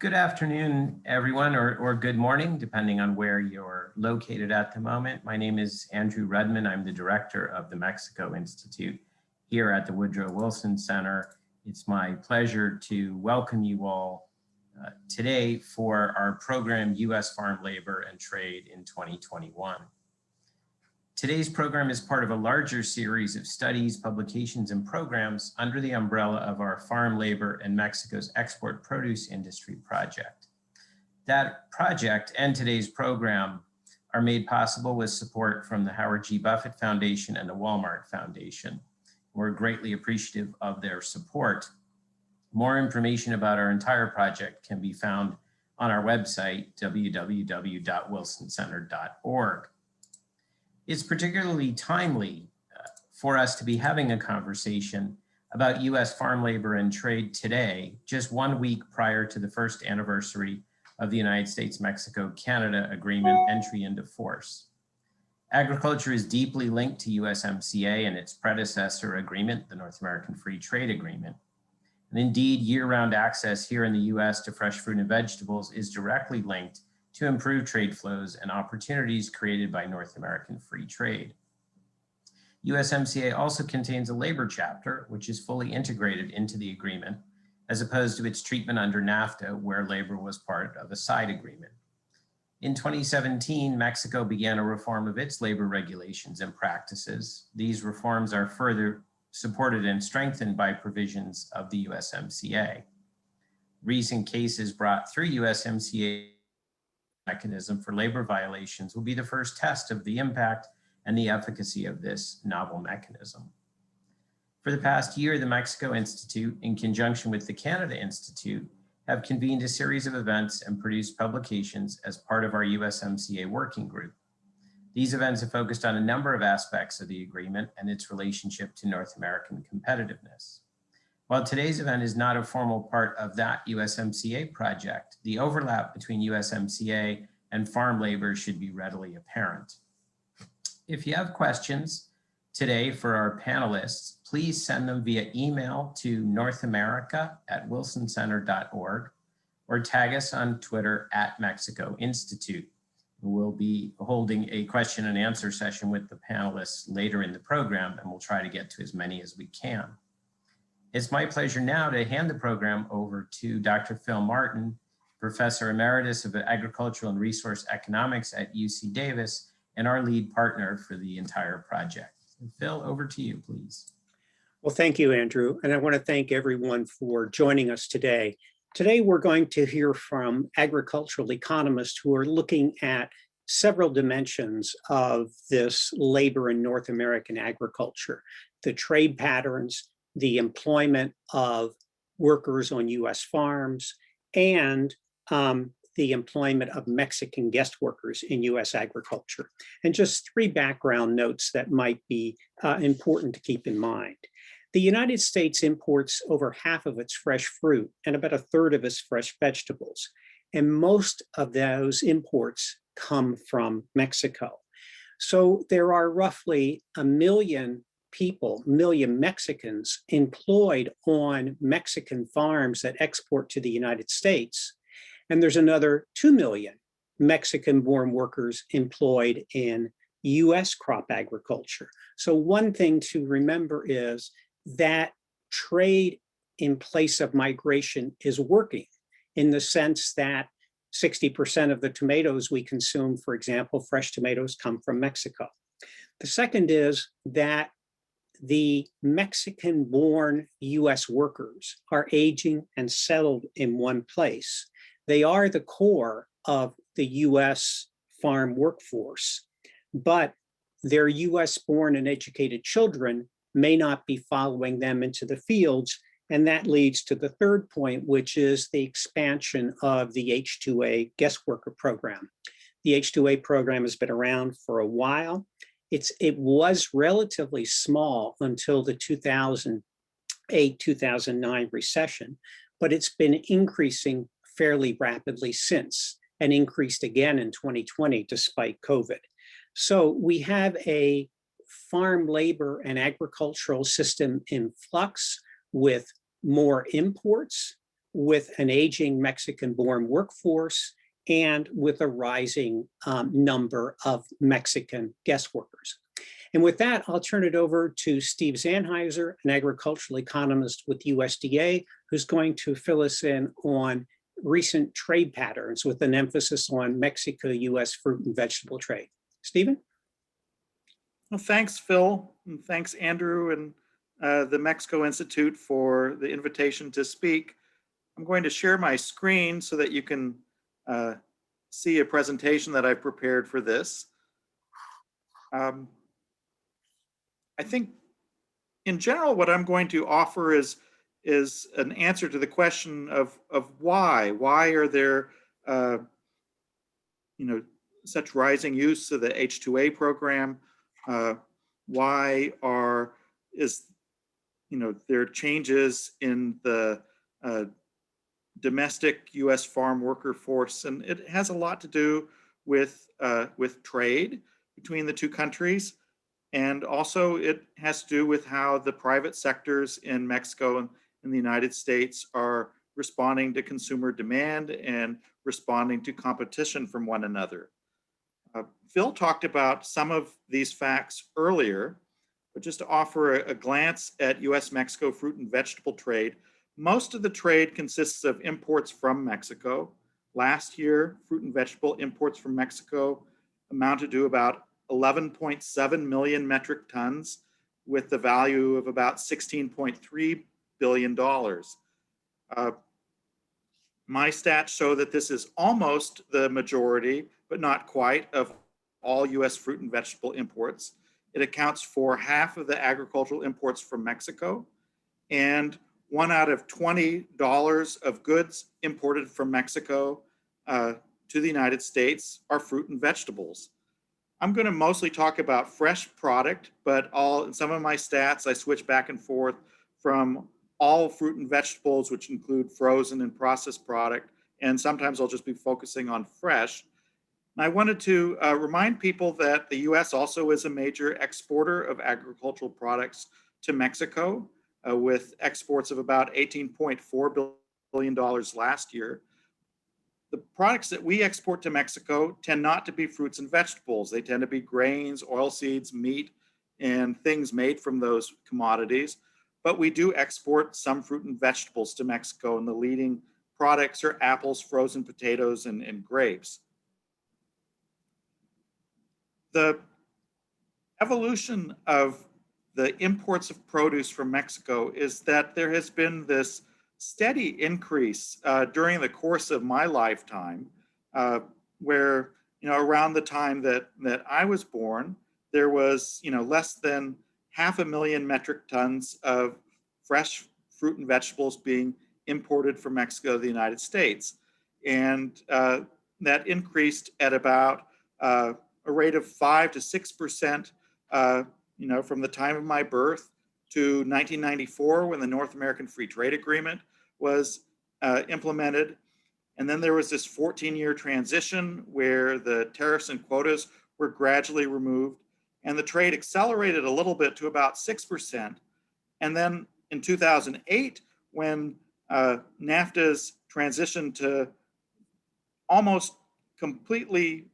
Good afternoon, everyone, or good morning, depending on where you're located at the moment. My name is Andrew Rudman. I'm the director of the Mexico Institute here at the Woodrow Wilson Center. It's my pleasure to welcome you all today for our program, U.S. Farm Labor and Trade in 2021. Today's program is part of a larger series of studies, publications, and programs under the umbrella of our Farm Labor and Mexico's Export Produce Industry project. That project and today's program are made possible with support from the Howard G. Buffett Foundation and the Walmart Foundation. We're greatly appreciative of their support. More information about our entire project can be found on our website, www.wilsoncenter.org. It's particularly timely for us to be having a conversation about U.S. farm labor and trade today, just 1 week prior to the first anniversary of the United States-Mexico-Canada Agreement entry into force. Agriculture is deeply linked to USMCA and its predecessor agreement, the North American Free Trade Agreement. And indeed, year-round access here in the U.S. to fresh fruit and vegetables is directly linked to improve trade flows and opportunities created by North American free trade. USMCA also contains a labor chapter, which is fully integrated into the agreement, as opposed to its treatment under NAFTA, where labor was part of a side agreement. In 2017, Mexico began a reform of its labor regulations and practices. These reforms are further supported and strengthened by provisions of the USMCA. Recent cases brought through USMCA mechanism for labor violations will be the first test of the impact and the efficacy of this novel mechanism. For the past year, the Mexico Institute, in conjunction with the Canada Institute, have convened a series of events and produced publications as part of our USMCA working group. These events have focused on a number of aspects of the agreement and its relationship to North American competitiveness. While today's event is not a formal part of that USMCA project, the overlap between USMCA and farm labor should be readily apparent. If you have questions today for our panelists, please send them via email to northamerica@wilsoncenter.org or tag us on Twitter @Mexico Institute. We'll be holding a question and answer session with the panelists later in the program, and we'll try to get to as many as we can. It's my pleasure now to hand the program over to Dr. Phil Martin, Professor Emeritus of Agricultural and Resource Economics at UC Davis, and our lead partner for the entire project. Phil, over to you, please. Well, thank you, Andrew. And I want to thank everyone for joining us today. Today, we're going to hear from agricultural economists who are looking at several dimensions of this labor in North American agriculture, the trade patterns, the employment of workers on U.S. farms, and the employment of Mexican guest workers in U.S. agriculture. And just 3 background notes that might be important to keep in mind. The United States imports over half of its fresh fruit and about 1/3 of its fresh vegetables. And most of those imports come from Mexico. So there are roughly 1 million Mexicans employed on Mexican farms that export to the United States. And there's another 2 million Mexican-born workers employed in US crop agriculture. So one thing to remember is that trade in place of migration is working in the sense that 60% of the tomatoes we consume, for example, fresh tomatoes, come from Mexico. The second is that the Mexican-born US workers are aging and settled in one place. They are the core of the US farm workforce, but their US-born and educated children may not be following them into the fields, and that leads to the third point, which is the expansion of the H-2A guest worker program. The H-2A program has been around for a while. It was relatively small until the 2008-2009 recession, but it's been increasing fairly rapidly since, and increased again in 2020 despite COVID. So we have a farm labor and agricultural system in flux with more imports, with an aging Mexican-born workforce and with a rising number of Mexican guest workers. And with that, I'll turn it over to Steve Zanheiser, an agricultural economist with USDA, who's going to fill us in on recent trade patterns with an emphasis on Mexico-US fruit and vegetable trade. Stephen? Well, thanks, Phil, and thanks, Andrew, and the Mexico Institute for the invitation to speak. I'm going to share my screen so that you can see a presentation that I've prepared for this. I think in general, what I'm going to offer is an answer to the question of why. Why are there such rising use of the H2A program? Why there changes in the domestic U.S. farm worker force? And it has a lot to do with trade between the two countries. And also it has to do with how the private sectors in Mexico and in the United States are responding to consumer demand and responding to competition from one another. Phil talked about some of these facts earlier, but just to offer a glance at US-Mexico fruit and vegetable trade, most of the trade consists of imports from Mexico. Last year, fruit and vegetable imports from Mexico amounted to about 11.7 million metric tons with the value of about $16.3 billion. My stats show that this is almost the majority, but not quite, of all US fruit and vegetable imports. It accounts for half of the agricultural imports from Mexico, and 1 out of $20 of goods imported from Mexico to the United States are fruit and vegetables. I'm going to mostly talk about fresh product, but in some of my stats, I switch back and forth from all fruit and vegetables, which include frozen and processed product, and sometimes I'll just be focusing on fresh. And I wanted to remind people that the US also is a major exporter of agricultural products to Mexico, with exports of about $18.4 billion last year. The products that we export to Mexico tend not to be fruits and vegetables. They tend to be grains, oilseeds, meat, and things made from those commodities. But we do export some fruit and vegetables to Mexico, and the leading products are apples, frozen potatoes, and grapes. The evolution of the imports of produce from Mexico is that there has been this steady increase during the course of my lifetime, where around the time that I was born, there was less than 500,000 metric tons of fresh fruit and vegetables being imported from Mexico to the United States, and that increased at about a rate of 5 to 6%, from the time of my birth to 1994, when the North American Free Trade Agreement was implemented. And then there was this 14-year transition where the tariffs and quotas were gradually removed, and the trade accelerated a little bit to about 6%. And then in 2008, when NAFTA's transitioned to almost completely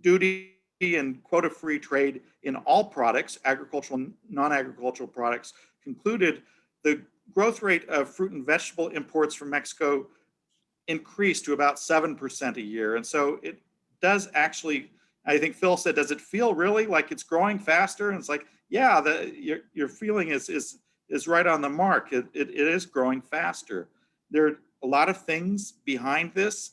duty and quota-free trade in all products, agricultural and non-agricultural products, concluded, the growth rate of fruit and vegetable imports from Mexico increased to about 7% a year. And so it does actually, I think Phil said, does it feel really like it's growing faster? And it's like, yeah, your feeling is right on the mark. It is growing faster. There are a lot of things behind this.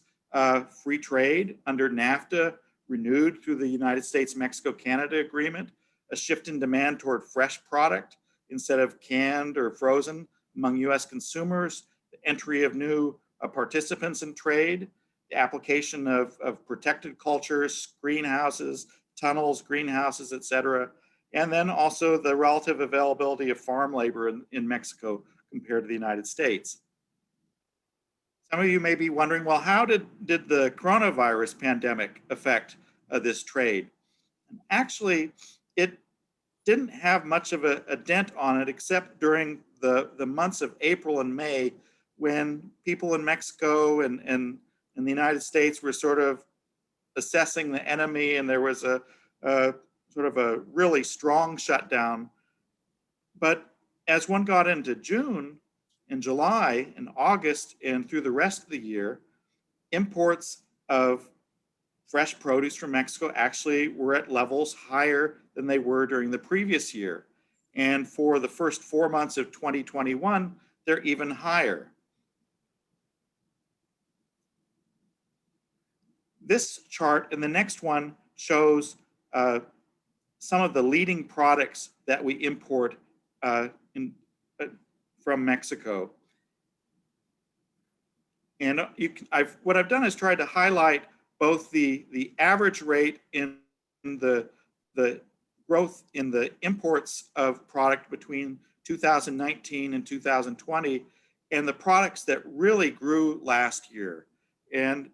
Free trade under NAFTA, renewed through the United States-Mexico-Canada agreement, a shift in demand toward fresh product instead of canned or frozen among US consumers, the entry of new participants in trade, the application of protected cultures, greenhouses, tunnels, greenhouses, et cetera, and then also the relative availability of farm labor in Mexico compared to the United States. Some of you may be wondering, well, how did the coronavirus pandemic affect this trade? And actually, it didn't have much of a dent on it, except during the months of April and May, when people in Mexico and in the United States were sort of assessing the enemy, and there was a sort of a really strong shutdown. But as one got into June and July and August and through the rest of the year, imports of fresh produce from Mexico actually were at levels higher than they were during the previous year. And for the first 4 months of 2021, they're even higher. This chart and the next one shows some of the leading products that we import from Mexico. And what I've done is tried to highlight both the average rate in the growth in the imports of product between 2019 and 2020, and the products that really grew last year. And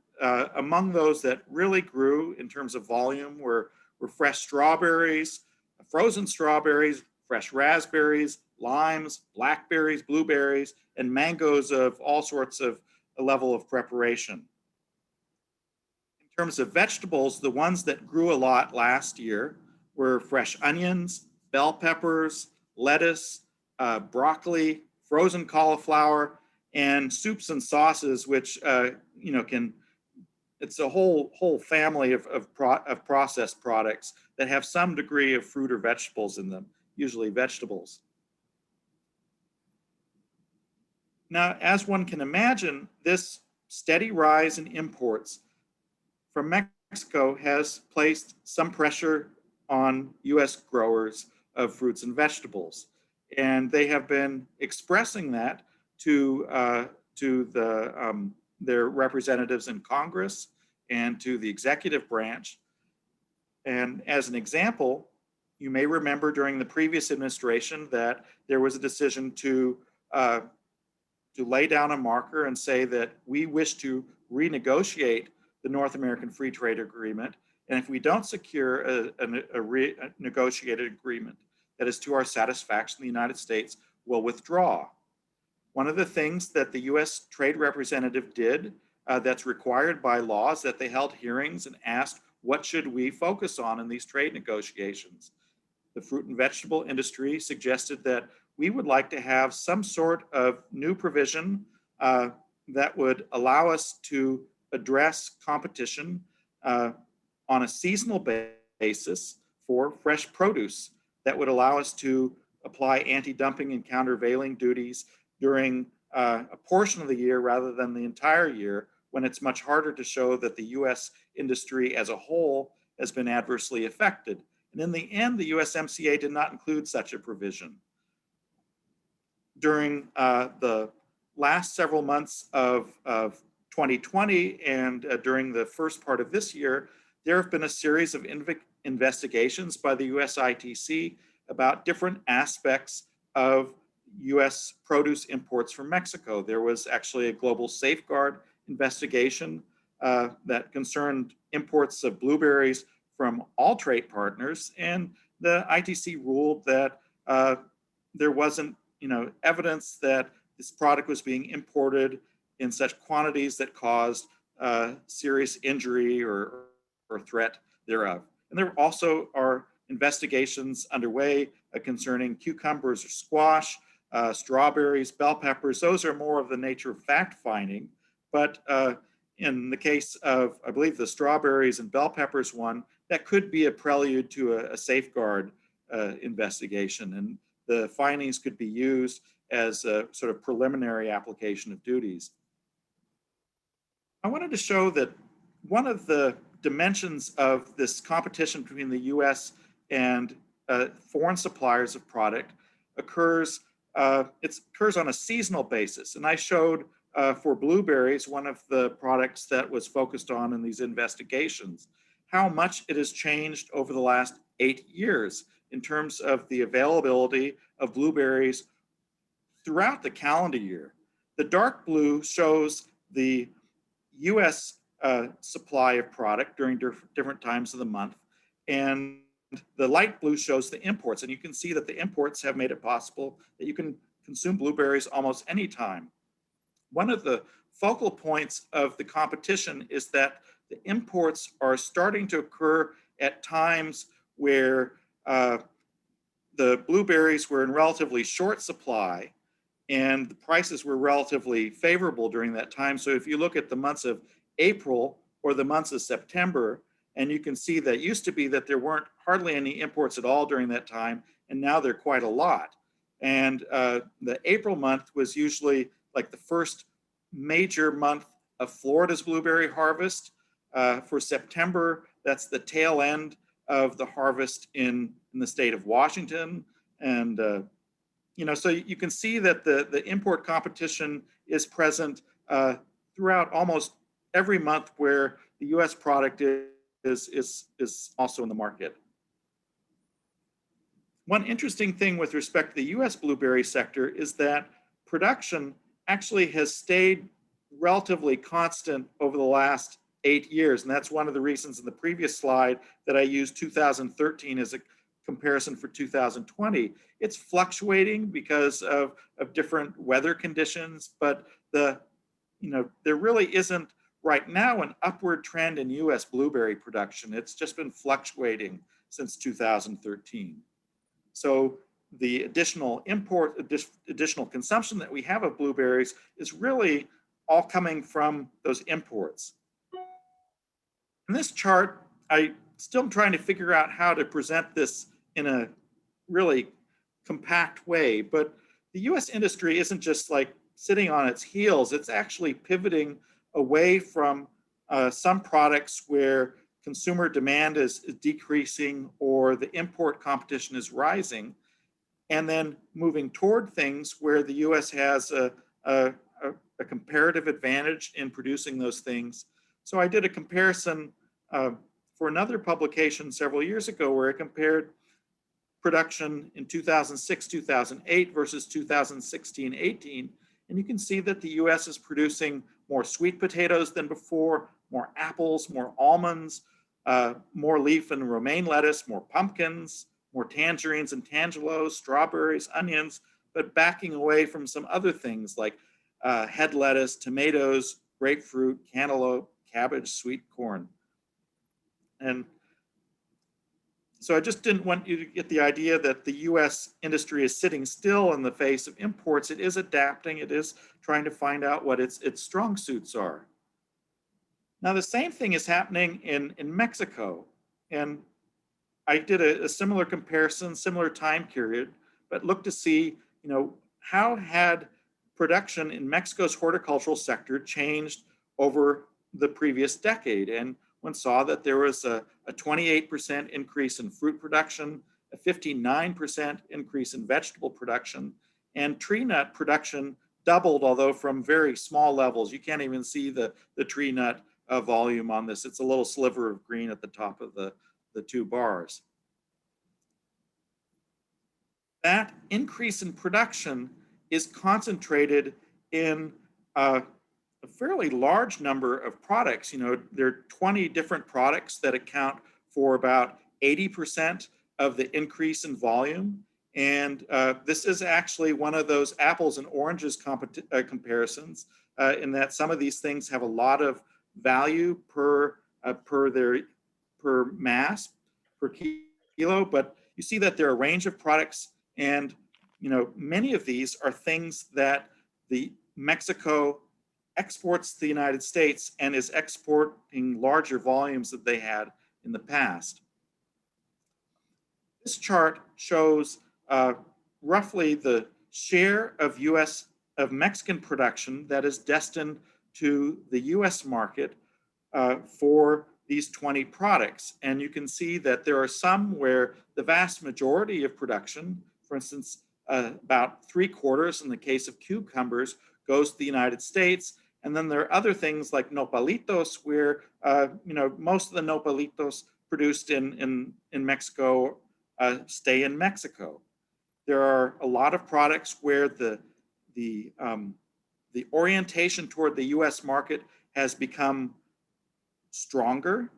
among those that really grew in terms of volume were fresh strawberries, frozen strawberries, fresh raspberries, limes, blackberries, blueberries, and mangoes of all sorts of a level of preparation. In terms of vegetables, the ones that grew a lot last year were fresh onions, bell peppers, lettuce, broccoli, frozen cauliflower, and soups and sauces, which it's a whole family of processed products that have some degree of fruit or vegetables in them, usually vegetables. Now, as one can imagine, this steady rise in imports from Mexico has placed some pressure on US growers of fruits and vegetables. And they have been expressing that to their representatives in Congress and to the executive branch. And as an example, you may remember during the previous administration that there was a decision to lay down a marker and say that we wish to renegotiate the North American Free Trade Agreement. And if we don't secure a renegotiated agreement that is to our satisfaction, the United States will withdraw. One of the things that the US Trade Representative did that's required by law is that they held hearings and asked, what should we focus on in these trade negotiations? The fruit and vegetable industry suggested that we would like to have some sort of new provision that would allow us to address competition on a seasonal basis for fresh produce that would allow us to apply anti-dumping and countervailing duties during a portion of the year rather than the entire year, when it's much harder to show that the US industry as a whole has been adversely affected. And in the end, the USMCA did not include such a provision. During the last several months of 2020 and during the first part of this year, there have been a series of investigations by the USITC about different aspects of US produce imports from Mexico. There was actually a global safeguard investigation that concerned imports of blueberries from all trade partners, and the ITC ruled that there wasn't evidence that this product was being imported in such quantities that caused serious injury or threat thereof. And there also are investigations underway concerning cucumbers or squash, strawberries, bell peppers. Those are more of the nature of fact-finding. But in the case of, I believe, the strawberries and bell peppers one, that could be a prelude to a safeguard investigation. And the findings could be used as a sort of preliminary application of duties. I wanted to show that one of the dimensions of this competition between the US and foreign suppliers of product occurs on a seasonal basis. And I showed for blueberries, one of the products that was focused on in these investigations, how much it has changed over the last 8 years in terms of the availability of blueberries throughout the calendar year. The dark blue shows the US supply of product during different times of the month, and the light blue shows the imports. And you can see that the imports have made it possible that you can consume blueberries almost any time. one of the focal points of the competition is that the imports are starting to occur at times where the blueberries were in relatively short supply and the prices were relatively favorable during that time. So if you look at the months of April or the months of September, and you can see that used to be that there weren't hardly any imports at all during that time, and now there are quite a lot. And the April month was usually like the first major month of Florida's blueberry harvest. For September, that's the tail end of the harvest in the state of Washington. And so you can see that the import competition is present throughout almost every month where the U.S. product is also in the market. One interesting thing with respect to the U.S. blueberry sector is that production actually has stayed relatively constant over the last 8 years. And that's one of the reasons in the previous slide that I used 2013 as a comparison for 2020. It's fluctuating because of different weather conditions, but there really isn't right now an upward trend in US blueberry production. It's just been fluctuating since 2013. So the additional consumption that we have of blueberries is really all coming from those imports. In this chart, I still am trying to figure out how to present this in a really compact way, but the US industry isn't just like sitting on its heels, it's actually pivoting away from some products where consumer demand is decreasing or the import competition is rising, and then moving toward things where the US has a comparative advantage in producing those things. So I did a comparison for another publication several years ago where I compared production in 2006, 2008 versus 2016, 18. And you can see that the US is producing more sweet potatoes than before, more apples, more almonds, more leaf and romaine lettuce, more pumpkins, more tangerines and tangelos, strawberries, onions, but backing away from some other things like head lettuce, tomatoes, grapefruit, cantaloupe, cabbage, sweet corn. And so I just didn't want you to get the idea that the US industry is sitting still in the face of imports. It is adapting. It is trying to find out what its strong suits are. Now, the same thing is happening in Mexico. And I did a similar comparison, similar time period, but looked to see, how had production in Mexico's horticultural sector changed over the previous decade. And one saw that there was a 28% increase in fruit production, a 59% increase in vegetable production, and tree nut production doubled, although from very small levels. You can't even see the tree nut volume on this. It's a little sliver of green at the top of the two bars. That increase in production is concentrated in a fairly large number of products. There are 20 different products that account for about 80% of the increase in volume. And this is actually one of those apples and oranges comparisons in that some of these things have a lot of value per mass, per kilo, but you see that there are a range of products, and many of these are things that the Mexico exports to the United States and is exporting larger volumes that they had in the past. This chart shows roughly the share of Mexican production that is destined to the US market for these 20 products. And you can see that there are some where the vast majority of production, for instance, about 3/4 in the case of cucumbers, goes to the United States. And then there are other things like nopalitos where, most of the nopalitos produced in Mexico stay in Mexico. There are a lot of products where the orientation toward the US market has become stronger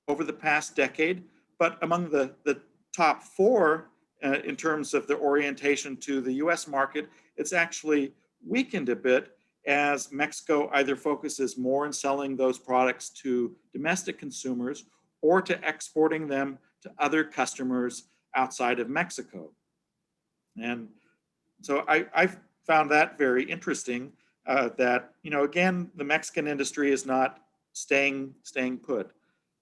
over the past decade. But among the top 4 in terms of the orientation to the US market, it's actually weakened a bit. as Mexico either focuses more on selling those products to domestic consumers or to exporting them to other customers outside of Mexico. And so I found that very interesting, that, again, the Mexican industry is not staying put.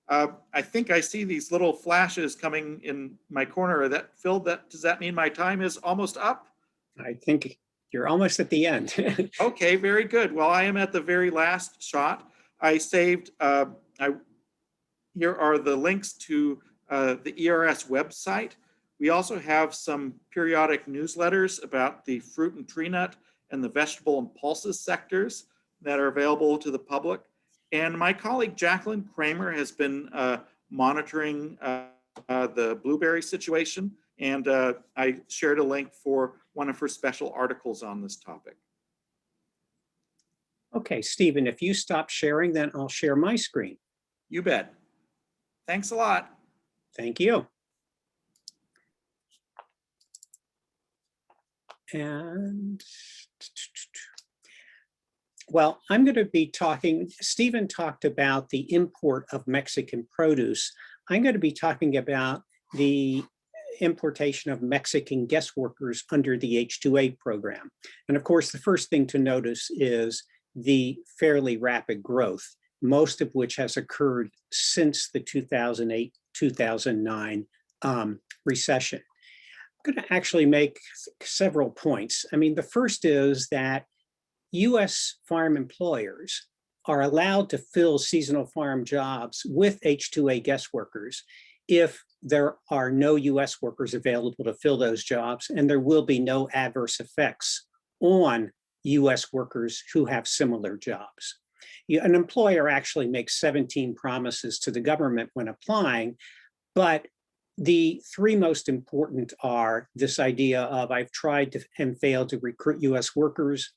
I think I see these little flashes coming in my corner. Phil, does that mean my time is almost up? I think you're almost at the end. Okay, very good. Well, I am at the very last shot. I saved, here are the links to the ERS website. We also have some periodic newsletters about the fruit and tree nut and the vegetable and pulses sectors that are available to the public. And my colleague Jacqueline Kramer has been monitoring the blueberry situation, and I shared a link for one of her special articles on this topic. Okay, Stephen, if you stop sharing, then I'll share my screen. You bet. Thanks a lot. Thank you. And well, I'm going to be talking, Stephen talked about the import of Mexican produce. I'm going to be talking about the importation of Mexican guest workers under the H-2A program. And of course, the first thing to notice is the fairly rapid growth, most of which has occurred since the 2008-2009 recession. I'm going to actually make several points. I mean, the first is that US farm employers are allowed to fill seasonal farm jobs with H-2A guest workers if there are no US workers available to fill those jobs, and there will be no adverse effects on US workers who have similar jobs. An employer actually makes 17 promises to the government when applying, but the three most important are this idea of I've tried to and failed to recruit US workers,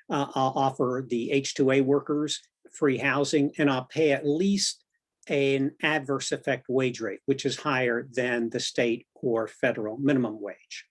I'll offer the H-2A workers free housing, and I'll pay at least an adverse effect wage rate, which is higher than the state or federal minimum wage.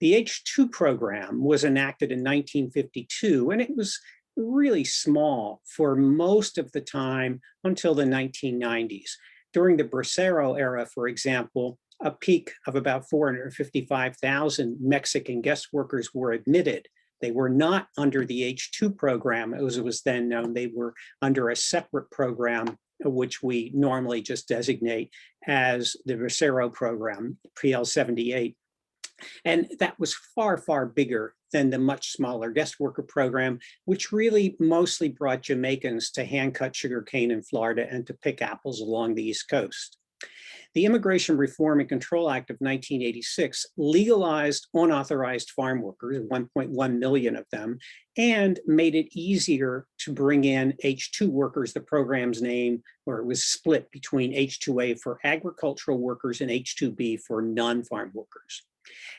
The H-2 program was enacted in 1952, and it was really small for most of the time until the 1990s. During the Bracero era, for example, a peak of about 455,000 Mexican guest workers were admitted. They were not under the H-2 program, as it was then known. They were under a separate program, which we normally just designate as the Bracero program, PL-78. And that was far, far bigger than the much smaller guest worker program, which really mostly brought Jamaicans to hand-cut sugarcane in Florida and to pick apples along the East Coast. The Immigration Reform and Control Act of 1986 legalized unauthorized farm workers, 1.1 million of them, and made it easier to bring in H-2 workers, the program's name, where it was split between H-2A for agricultural workers and H-2B for non-farm workers.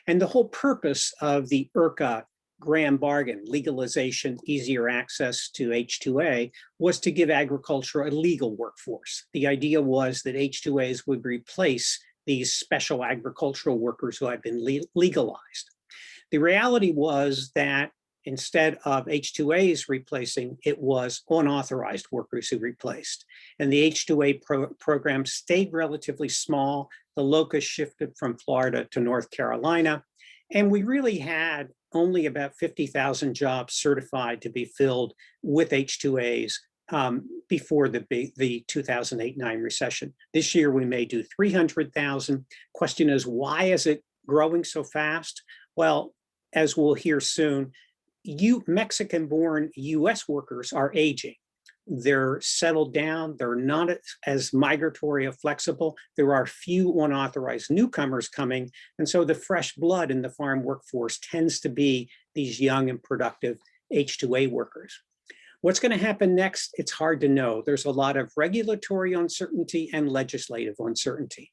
And the whole purpose of the IRCA Graham bargain, legalization, easier access to H-2A, was to give agriculture a legal workforce. The idea was that H-2As would replace these special agricultural workers who had been legalized. The reality was that instead of H-2As replacing, it was unauthorized workers who replaced. And the H-2A program stayed relatively small. The locus shifted from Florida to North Carolina. And we really had only about 50,000 jobs certified to be filled with H-2As before the 2008-9 recession. This year, we may do 300,000. Question is, why is it growing so fast? Well, as we'll hear soon, Mexican-born US workers are aging. They're settled down. They're not as migratory or flexible. There are few unauthorized newcomers coming. And so the fresh blood in the farm workforce tends to be these young and productive H-2A workers. What's going to happen next? It's hard to know. There's a lot of regulatory uncertainty and legislative uncertainty.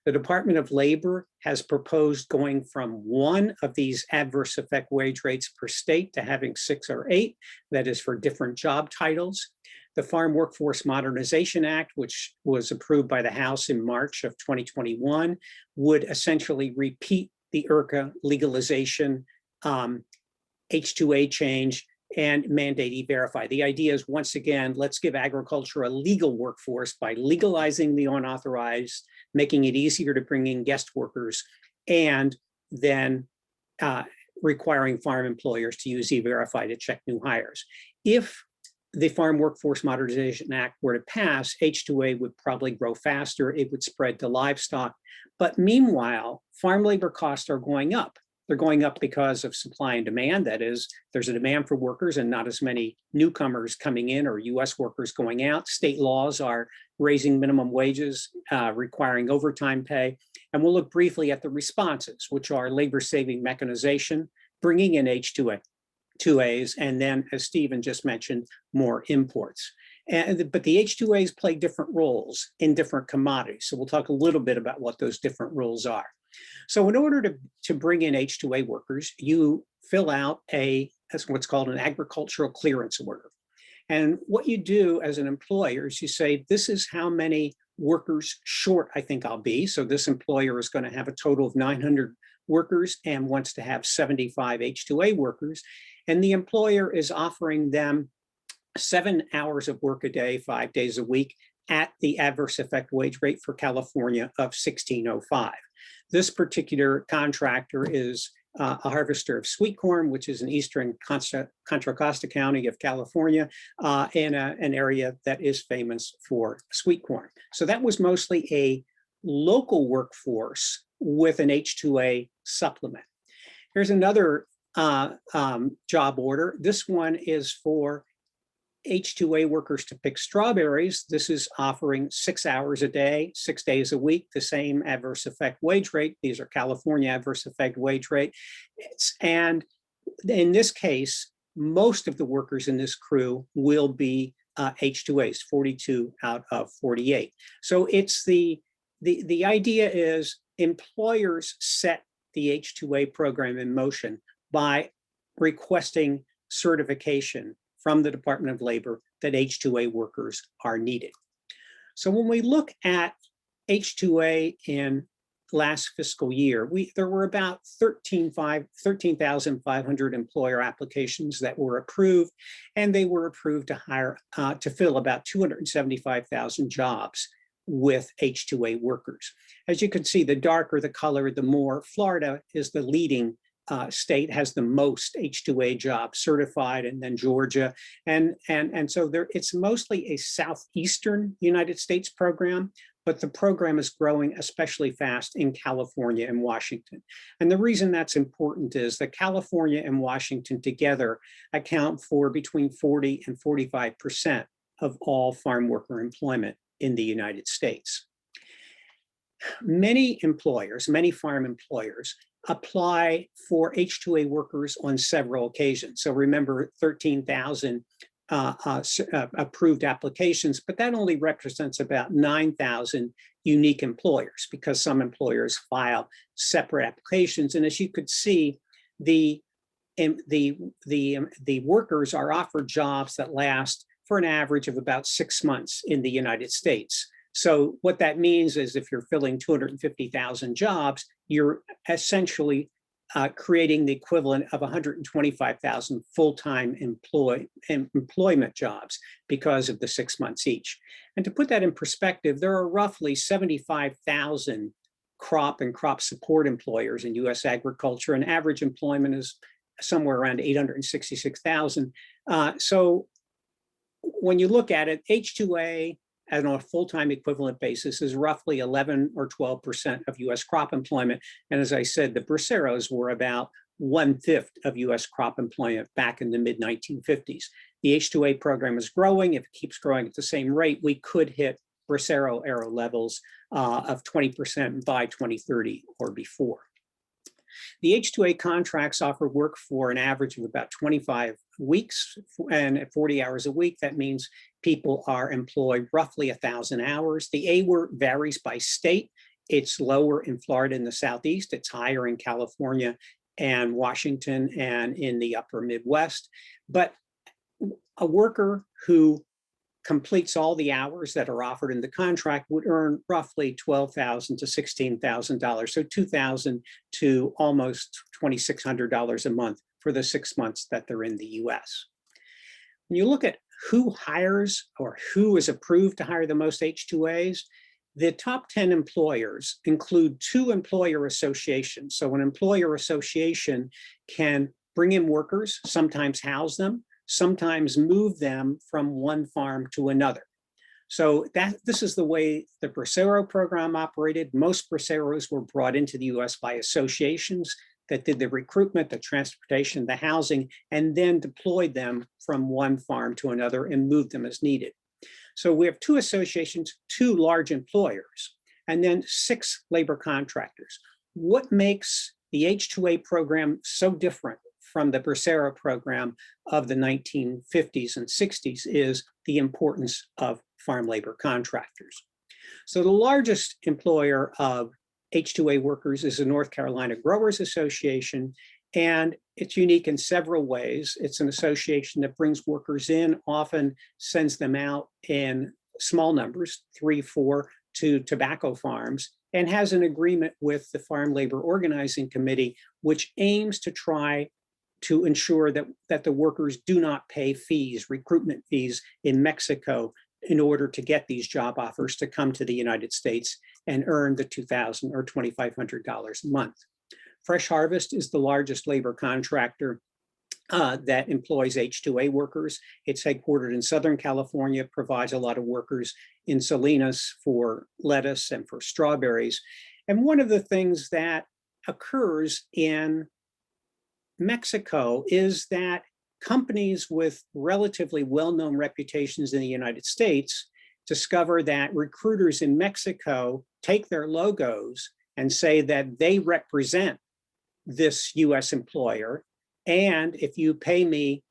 The Department of Labor has proposed going from one of these adverse effect wage rates per state to having 6 or 8. That is for different job titles. The Farm Workforce Modernization Act, which was approved by the House in March of 2021, would essentially repeat the IRCA legalization, H-2A change, and mandate E-Verify. The idea is, once again, let's give agriculture a legal workforce by legalizing the unauthorized, making it easier to bring in guest workers, and then requiring farm employers to use E-Verify to check new hires. If the Farm Workforce Modernization Act were to pass, H-2A would probably grow faster. It would spread to livestock. But meanwhile, farm labor costs are going up. They're going up because of supply and demand. That is, there's a demand for workers and not as many newcomers coming in or US workers going out. State laws are raising minimum wages, requiring overtime pay. And we'll look briefly at the responses, which are labor-saving mechanization, bringing in H-2As, and then, as Stephen just mentioned, more imports. But the H-2As play different roles in different commodities. So we'll talk a little bit about what those different roles are. So in order to bring in H-2A workers, you fill out what's called an agricultural clearance order. And what you do as an employer is you say, this is how many workers short I think I'll be. So this employer is going to have a total of 900 workers and wants to have 75 H-2A workers. And the employer is offering them 7 hours of work a day, 5 days a week, at the adverse effect wage rate for California of $16.05. This particular contractor is a harvester of sweet corn, which is in eastern Contra Costa County of California, in an area that is famous for sweet corn. So that was mostly a local workforce with an H-2A supplement. Here's another job order. This one is for H-2A workers to pick strawberries. This is offering 6 hours a day, 6 days a week, the same adverse effect wage rate. These are California adverse effect wage rate. And in this case, most of the workers in this crew will be H-2As, 42 out of 48. So it's the idea is employers set the H-2A program in motion by requesting certification from the Department of Labor that H-2A workers are needed. So when we look at H-2A in last fiscal year, there were about 13,500 employer applications that were approved, and they were approved to hire to fill about 275,000 jobs with H-2A workers. As you can see, the darker the color, the more. Florida is the leading state, has the most H-2A jobs certified, and then Georgia. And so it's mostly a southeastern United States program, but the program is growing especially fast in California and Washington. And the reason that's important is that California and Washington together account for between 40 and 45% of all farm worker employment in the United States. Many employers, many farm employers, apply for H-2A workers on several occasions. So remember, 13,000 approved applications, but that only represents about 9,000 unique employers, because some employers file separate applications. And as you could see, the workers are offered jobs that last for an average of about 6 months in the United States. So what that means is if you're filling 250,000 jobs, you're essentially creating the equivalent of 125,000 full-time employment jobs because of the 6 months each. And to put that in perspective, there are roughly 75,000 crop and crop support employers in US agriculture, and average employment is somewhere around 866,000. So when you look at it, H-2A on a full-time equivalent basis is roughly 11 or 12% of US crop employment. And as I said, the braceros were about 1/5 of US crop employment back in the mid-1950s. The H-2A program is growing. If it keeps growing at the same rate, we could hit bracero era levels of 20% by 2030 or before. The H-2A contracts offer work for an average of about 25 weeks and at 40 hours a week. That means people are employed roughly 1,000 hours. The A work varies by state. It's lower in Florida and the Southeast. It's higher in California and Washington and in the upper Midwest. But a worker who completes all the hours that are offered in the contract would earn roughly $12,000 to $16,000, so $2,000 to almost $2,600 a month for the 6 months that they're in the US. When you look at who hires or who is approved to hire the most H-2As, the top 10 employers include 2 employer associations. So an employer association can bring in workers, sometimes house them, sometimes move them from one farm to another. So this is the way the Bracero program operated. Most Braceros were brought into the US by associations that did the recruitment, the transportation, the housing, and then deployed them from one farm to another and moved them as needed. So we have 2 associations, 2 large employers, and then 6 labor contractors. What makes the H-2A program so different from the Bracero program of the 1950s and 60s is the importance of farm labor contractors. So the largest employer of H-2A workers is the North Carolina Growers Association, and it's unique in several ways. It's an association that brings workers in, often sends them out in small numbers, 3, 4, to tobacco farms, and has an agreement with the Farm Labor Organizing Committee, which aims to try to ensure that the workers do not pay fees, recruitment fees in Mexico in order to get these job offers to come to the United States and earn the $2,000 or $2,500 a month. Fresh Harvest is the largest labor contractor that employs H-2A workers. It's headquartered in Southern California, provides a lot of workers in Salinas for lettuce and for strawberries. And one of the things that occurs in Mexico is that companies with relatively well-known reputations in the United States discover that recruiters in Mexico take their logos and say that they represent this US employer, and if you pay me,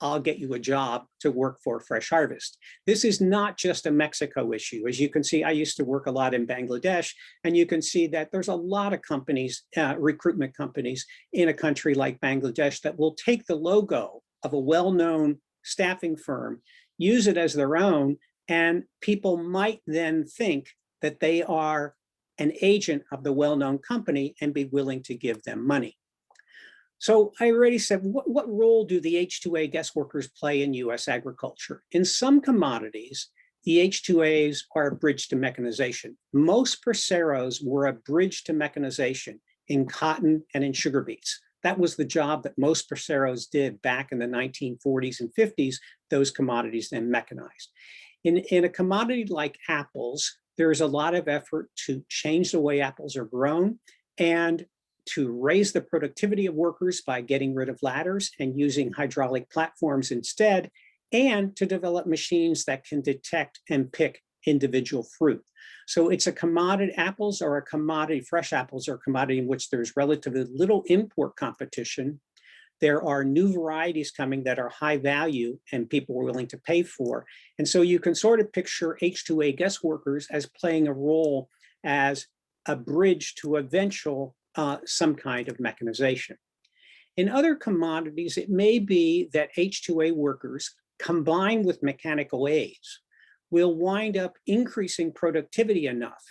I'll get you a job to work for Fresh Harvest. This is not just a Mexico issue. As you can see, I used to work a lot in Bangladesh, and you can see that there's a lot of companies, recruitment companies in a country like Bangladesh that will take the logo of a well-known staffing firm, use it as their own, and people might then think that they are an agent of the well-known company and be willing to give them money. So I already said, what role do the H-2A guest workers play in US agriculture? In some commodities, the H-2As are a bridge to mechanization. Most Braceros were a bridge to mechanization in cotton and in sugar beets. That was the job that most Braceros did back in the 1940s and 50s. Those commodities then mechanized. In a commodity like apples, there is a lot of effort to change the way apples are grown and to raise the productivity of workers by getting rid of ladders and using hydraulic platforms instead, and to develop machines that can detect and pick individual fruit. So it's a commodity. Apples are a commodity, fresh apples are a commodity in which there's relatively little import competition. There are new varieties coming that are high value and people are willing to pay for. And so you can sort of picture H-2A guest workers as playing a role as a bridge to eventual some kind of mechanization. In other commodities, it may be that H-2A workers combined with mechanical aids will wind up increasing productivity enough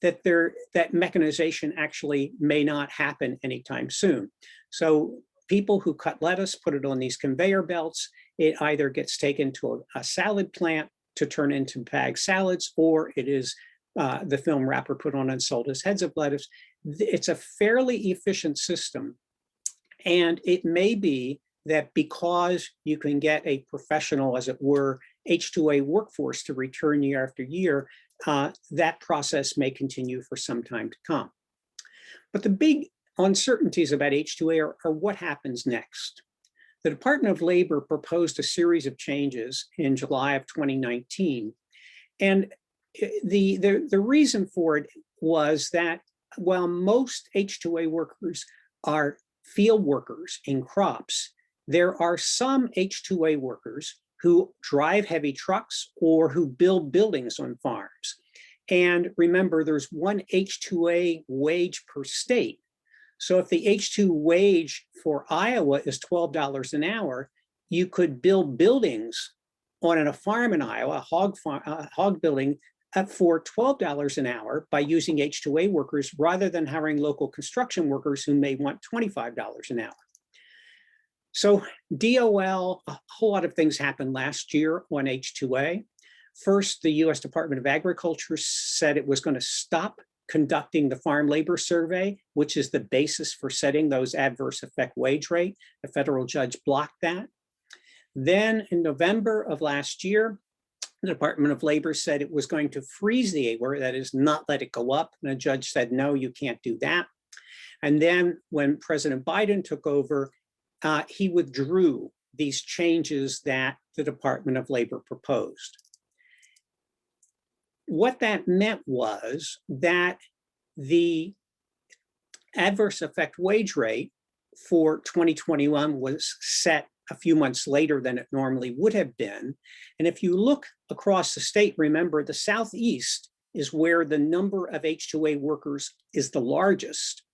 that that mechanization actually may not happen anytime soon. So people who cut lettuce put it on these conveyor belts. It either gets taken to a salad plant to turn into bag salads, or it is the film wrapper put on and sold as heads of lettuce. It's a fairly efficient system. And it may be that because you can get a professional, as it were, H-2A workforce to return year after year, that process may continue for some time to come. But the big uncertainties about H-2A are what happens next. The Department of Labor proposed a series of changes in July of 2019. And the reason for it was that while most H-2A workers are field workers in crops, there are some H-2A workers who drive heavy trucks or who build buildings on farms. And remember, there's one H-2A wage per state. So if the H-2 wage for Iowa is $12 an hour, you could build buildings on a farm in Iowa, a hog building, for $12 an hour by using H-2A workers rather than hiring local construction workers who may want $25 an hour. So DOL, a whole lot of things happened last year on H-2A. First, the US Department of Agriculture said it was going to stop conducting the Farm Labor Survey, which is the basis for setting those adverse effect wage rate. A federal judge blocked that. Then in November of last year, the Department of Labor said it was going to freeze the AWR, that is, not let it go up. And a judge said, no, you can't do that. And then when President Biden took over, he withdrew these changes that the Department of Labor proposed. What that meant was that the adverse effect wage rate for 2021 was set a few months later than it normally would have been. And if you look across the state, remember the Southeast is where the number of H-2A workers is the largest.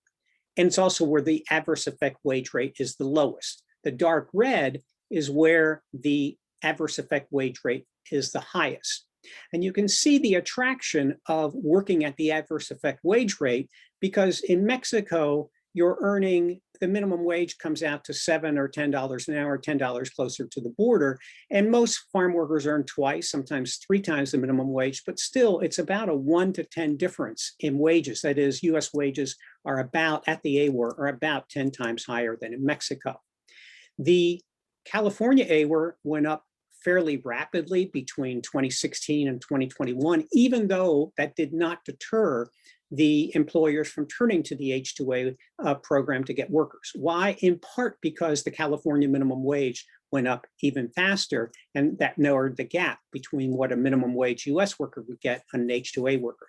And it's also where the adverse effect wage rate is the lowest. The dark red is where the adverse effect wage rate is the highest. And you can see the attraction of working at the adverse effect wage rate, because in Mexico, you're earning, the minimum wage comes out to $7 or $10 an hour, $10 closer to the border. And most farm workers earn twice, sometimes 3 times the minimum wage, but still it's about a 1 to 10 difference in wages. That is, US wages are about, at the AWR, are about 10 times higher than in Mexico. The California AWR went up fairly rapidly between 2016 and 2021, even though that did not deter the employers from turning to the H-2A program to get workers. Why? In part because the California minimum wage went up even faster, and that narrowed the gap between what a minimum wage US worker would get on an H-2A worker.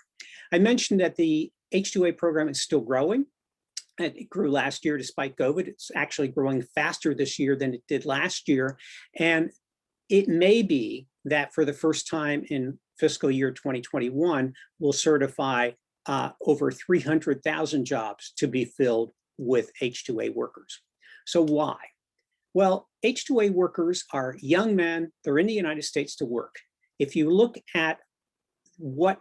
I mentioned that the H-2A program is still growing. It grew last year despite COVID. It's actually growing faster this year than it did last year. And it may be that for the first time in fiscal year 2021, we'll certify over 300,000 jobs to be filled with H-2A workers. So why? Well, H-2A workers are young men. They're in the United States to work. If you look at what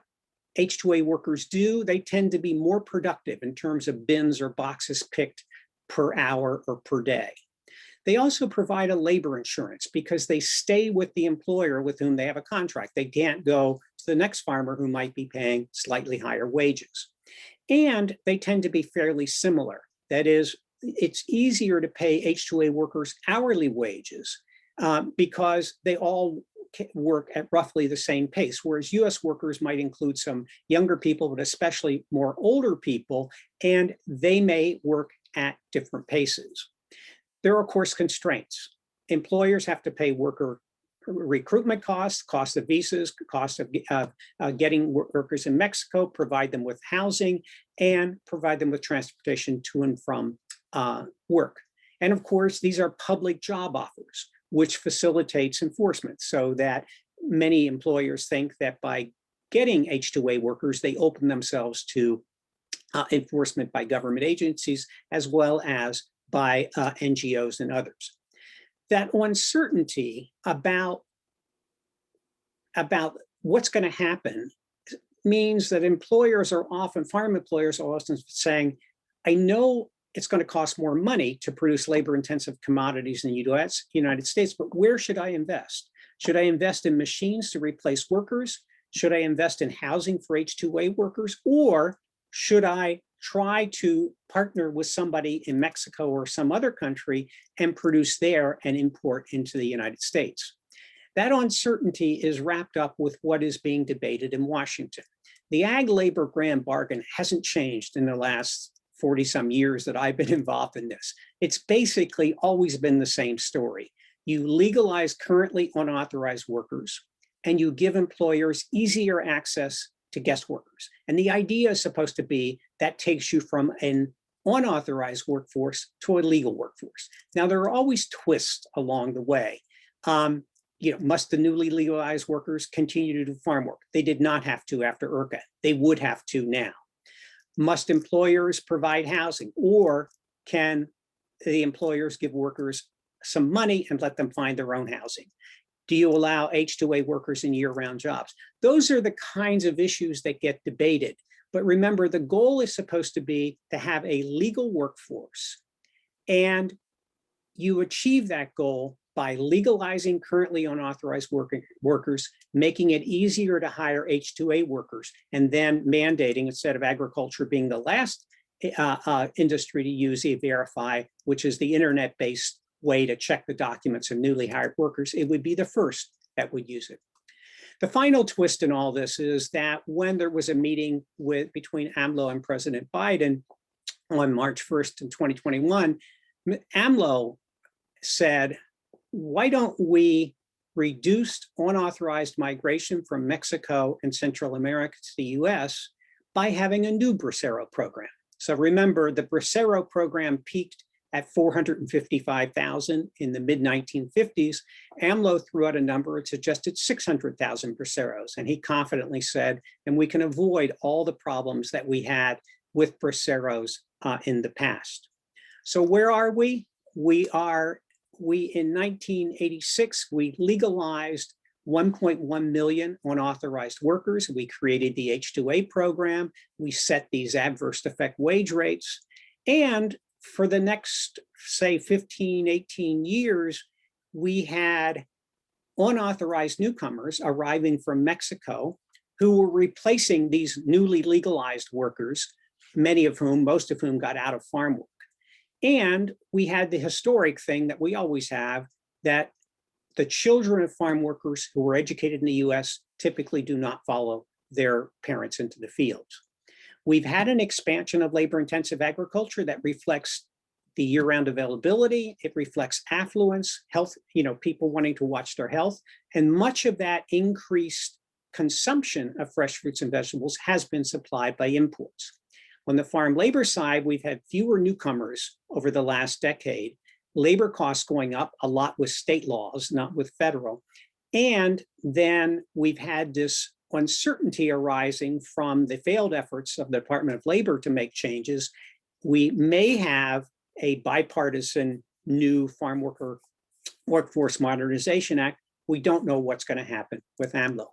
H-2A workers do, they tend to be more productive in terms of bins or boxes picked per hour or per day. They also provide a labor insurance because they stay with the employer with whom they have a contract. They can't go to the next farmer who might be paying slightly higher wages. And they tend to be fairly similar. That is, it's easier to pay H-2A workers hourly wages because they all work at roughly the same pace, whereas US workers might include some younger people, but especially more older people, and they may work at different paces. There are, of course, constraints. Employers have to pay worker recruitment costs, cost of visas, cost of getting workers in Mexico, provide them with housing, and provide them with transportation to and from work. And of course, these are public job offers, which facilitates enforcement, so that many employers think that by getting H-2A workers, they open themselves to enforcement by government agencies, as well as by NGOs and others. That uncertainty about what's going to happen means that employers are often, farm employers are often saying, I know it's going to cost more money to produce labor-intensive commodities in the United States, but where should I invest? Should I invest in machines to replace workers? Should I invest in housing for H-2A workers? Or should I try to partner with somebody in Mexico or some other country and produce there and import into the United States? That uncertainty is wrapped up with what is being debated in Washington. The ag labor grand bargain hasn't changed in the last 40 some years that I've been involved in this. It's basically always been the same story. You legalize currently unauthorized workers, and you give employers easier access to guest workers. And the idea is supposed to be that takes you from an unauthorized workforce to a legal workforce. Now, there are always twists along the way. Must the newly legalized workers continue to do farm work? They did not have to after IRCA. They would have to now. Must employers provide housing, or can the employers give workers some money and let them find their own housing? Do you allow H-2A workers in year-round jobs? Those are the kinds of issues that get debated. But remember, the goal is supposed to be to have a legal workforce. And you achieve that goal by legalizing currently unauthorized workers, making it easier to hire H-2A workers, and then mandating, instead of agriculture being the last industry to use E-Verify, which is the internet-based way to check the documents of newly hired workers, it would be the first that would use it. The final twist in all this is that when there was a meeting between AMLO and President Biden on March 1st in 2021, AMLO said, why don't we reduce unauthorized migration from Mexico and Central America to the US by having a new Bracero program? So remember, the Bracero program peaked at 455,000 in the mid-1950s. AMLO threw out a number and suggested 600,000 Braceros. And he confidently said, and we can avoid all the problems that we had with Braceros in the past. So where are we? In 1986, we legalized 1.1 million unauthorized workers. We created the H-2A program. We set these adverse effect wage rates. And for the next, say, 15, 18 years, we had unauthorized newcomers arriving from Mexico who were replacing these newly legalized workers, most of whom got out of farm work. And we had the historic thing that we always have, that the children of farm workers who were educated in the US typically do not follow their parents into the fields. We've had an expansion of labor-intensive agriculture that reflects the year-round availability. It reflects affluence, health, people wanting to watch their health. And much of that increased consumption of fresh fruits and vegetables has been supplied by imports. On the farm labor side, we've had fewer newcomers over the last decade, labor costs going up a lot with state laws, not with federal. And then we've had this uncertainty arising from the failed efforts of the Department of Labor to make changes. We may have a bipartisan new Farm Worker Workforce Modernization Act. We don't know what's going to happen with AMLO.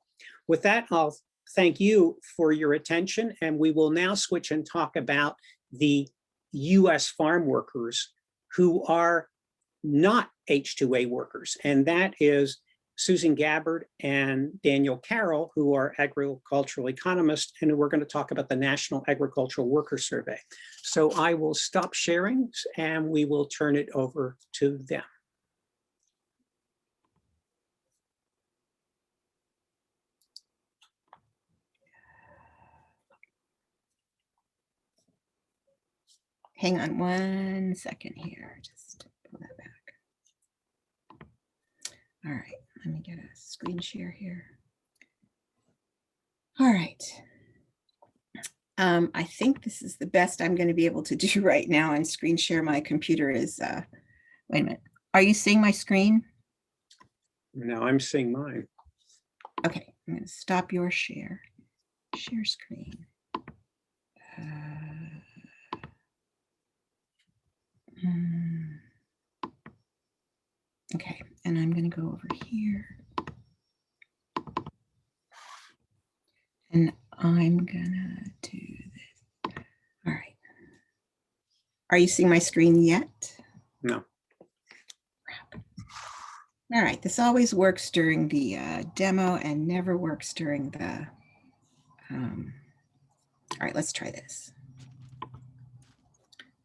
With that, I'll thank you for your attention, and we will now switch and talk about the US farm workers who are not H-2A workers, and that is Susan Gabbard and Daniel Carroll, who are agricultural economists, and we're going to talk about the National Agricultural Worker Survey. So I will stop sharing and we will turn it over to them. Hang on 1 second here, just pull that back. All right, let me get a screen share here. All right. I think this is the best I'm going to be able to do right now, and screen share my computer is, wait a minute. Are you seeing my screen? No, I'm seeing mine. Okay, I'm going to stop your share screen. Okay, and I'm going to go over here. And I'm going to do this. All right. Are you seeing my screen yet? No. All right, this always works during the demo and never works during the, all right, let's try this.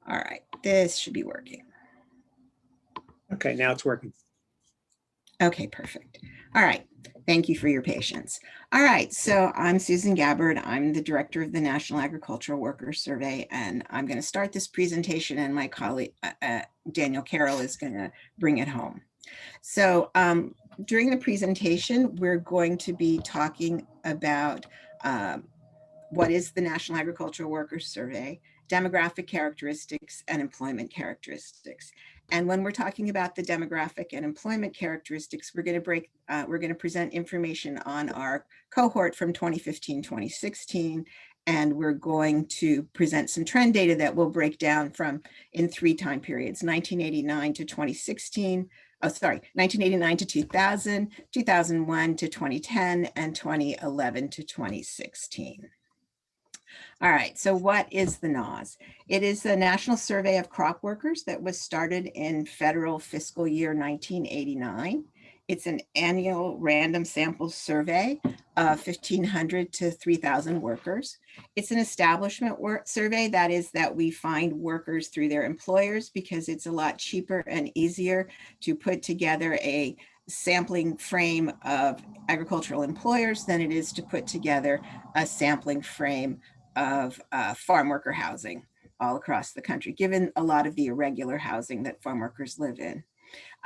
All right, this should be working. Okay, now it's working. Okay, perfect. All right, thank you for your patience. All right, so I'm Susan Gabbard. I'm the director of the National Agricultural Workers Survey, and I'm going to start this presentation, and my colleague, Daniel Carroll, is going to bring it home. So during the presentation, we're going to be talking about what is the National Agricultural Workers Survey, demographic characteristics, and employment characteristics. And when we're talking about the demographic and employment characteristics, we're going to present information on our cohort from 2015-2016, and we're going to present some trend data that will break down in 3 time periods: 1989 to 2016. 1989 to 2000, 2001 to 2010, and 2011 to 2016. All right, so what is the NAWS? It is the National Survey of Crop Workers that was started in federal fiscal year 1989. It's an annual random sample survey of 1,500 to 3,000 workers. It's an establishment work survey, that is that we find workers through their employers because it's a lot cheaper and easier to put together a sampling frame of agricultural employers than it is to put together a sampling frame of farm worker housing all across the country, given a lot of the irregular housing that farm workers live in.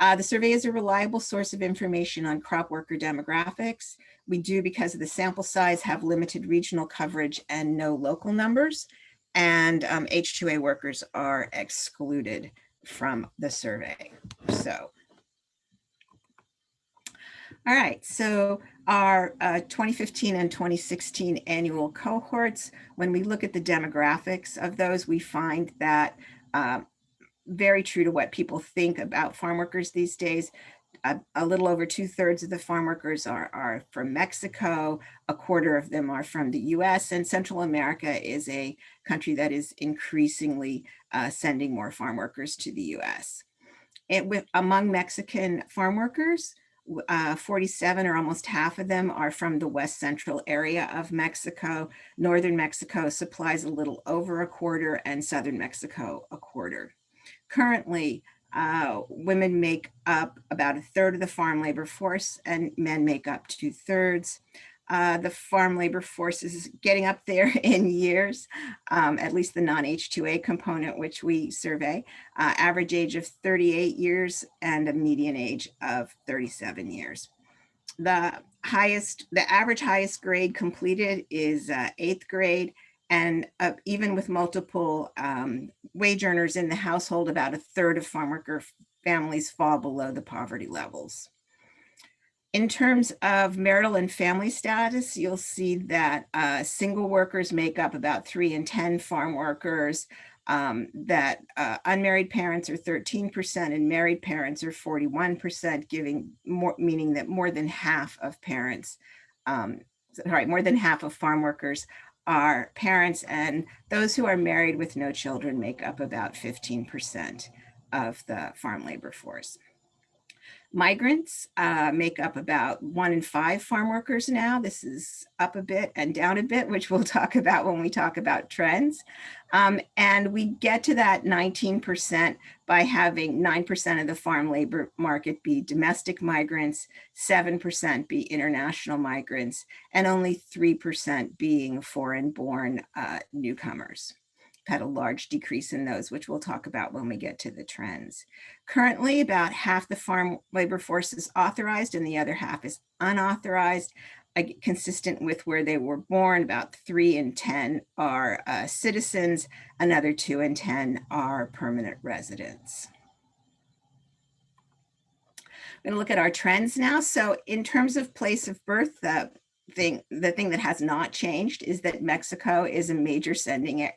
The survey is a reliable source of information on crop worker demographics. We do, because of the sample size, have limited regional coverage and no local numbers, and H-2A workers are excluded from the survey. So, all right, so our 2015 and 2016 annual cohorts, when we look at the demographics of those, we find that very true to what people think about farm workers these days. A little over 2/3 of the farm workers are from Mexico, a quarter of them are from the US, and Central America is a country that is increasingly sending more farm workers to the US. Among Mexican farm workers, 47 or almost half of them are from the west central area of Mexico. Northern Mexico supplies a little over a quarter, and southern Mexico a quarter. Currently, women make up about 1/3 of the farm labor force, and men make up 2/3. The farm labor force is getting up there in years, at least the non-H-2A component, which we survey, average age of 38 years and a median age of 37 years. The average highest grade completed is 8th grade, and even with multiple wage earners in the household, about 1/3 of farm worker families fall below the poverty levels. In terms of marital and family status, you'll see that single workers make up about 3 in 10 farm workers, that unmarried parents are 13% and married parents are 41%, meaning that more than half of farm workers are parents, and those who are married with no children make up about 15% of the farm labor force. Migrants make up about 1 in 5 farm workers now. This is up a bit and down a bit, which we'll talk about when we talk about trends. And we get to that 19% by having 9% of the farm labor market be domestic migrants, 7% be international migrants, and only 3% being foreign-born newcomers. Had a large decrease in those, which we'll talk about when we get to the trends. Currently, about half the farm labor force is authorized and the other half is unauthorized, consistent with where they were born. About 3 in 10 are citizens, another 2 in 10 are permanent residents. I'm going to look at our trends now. So in terms of place of birth, the thing that has not changed is that Mexico is a major sending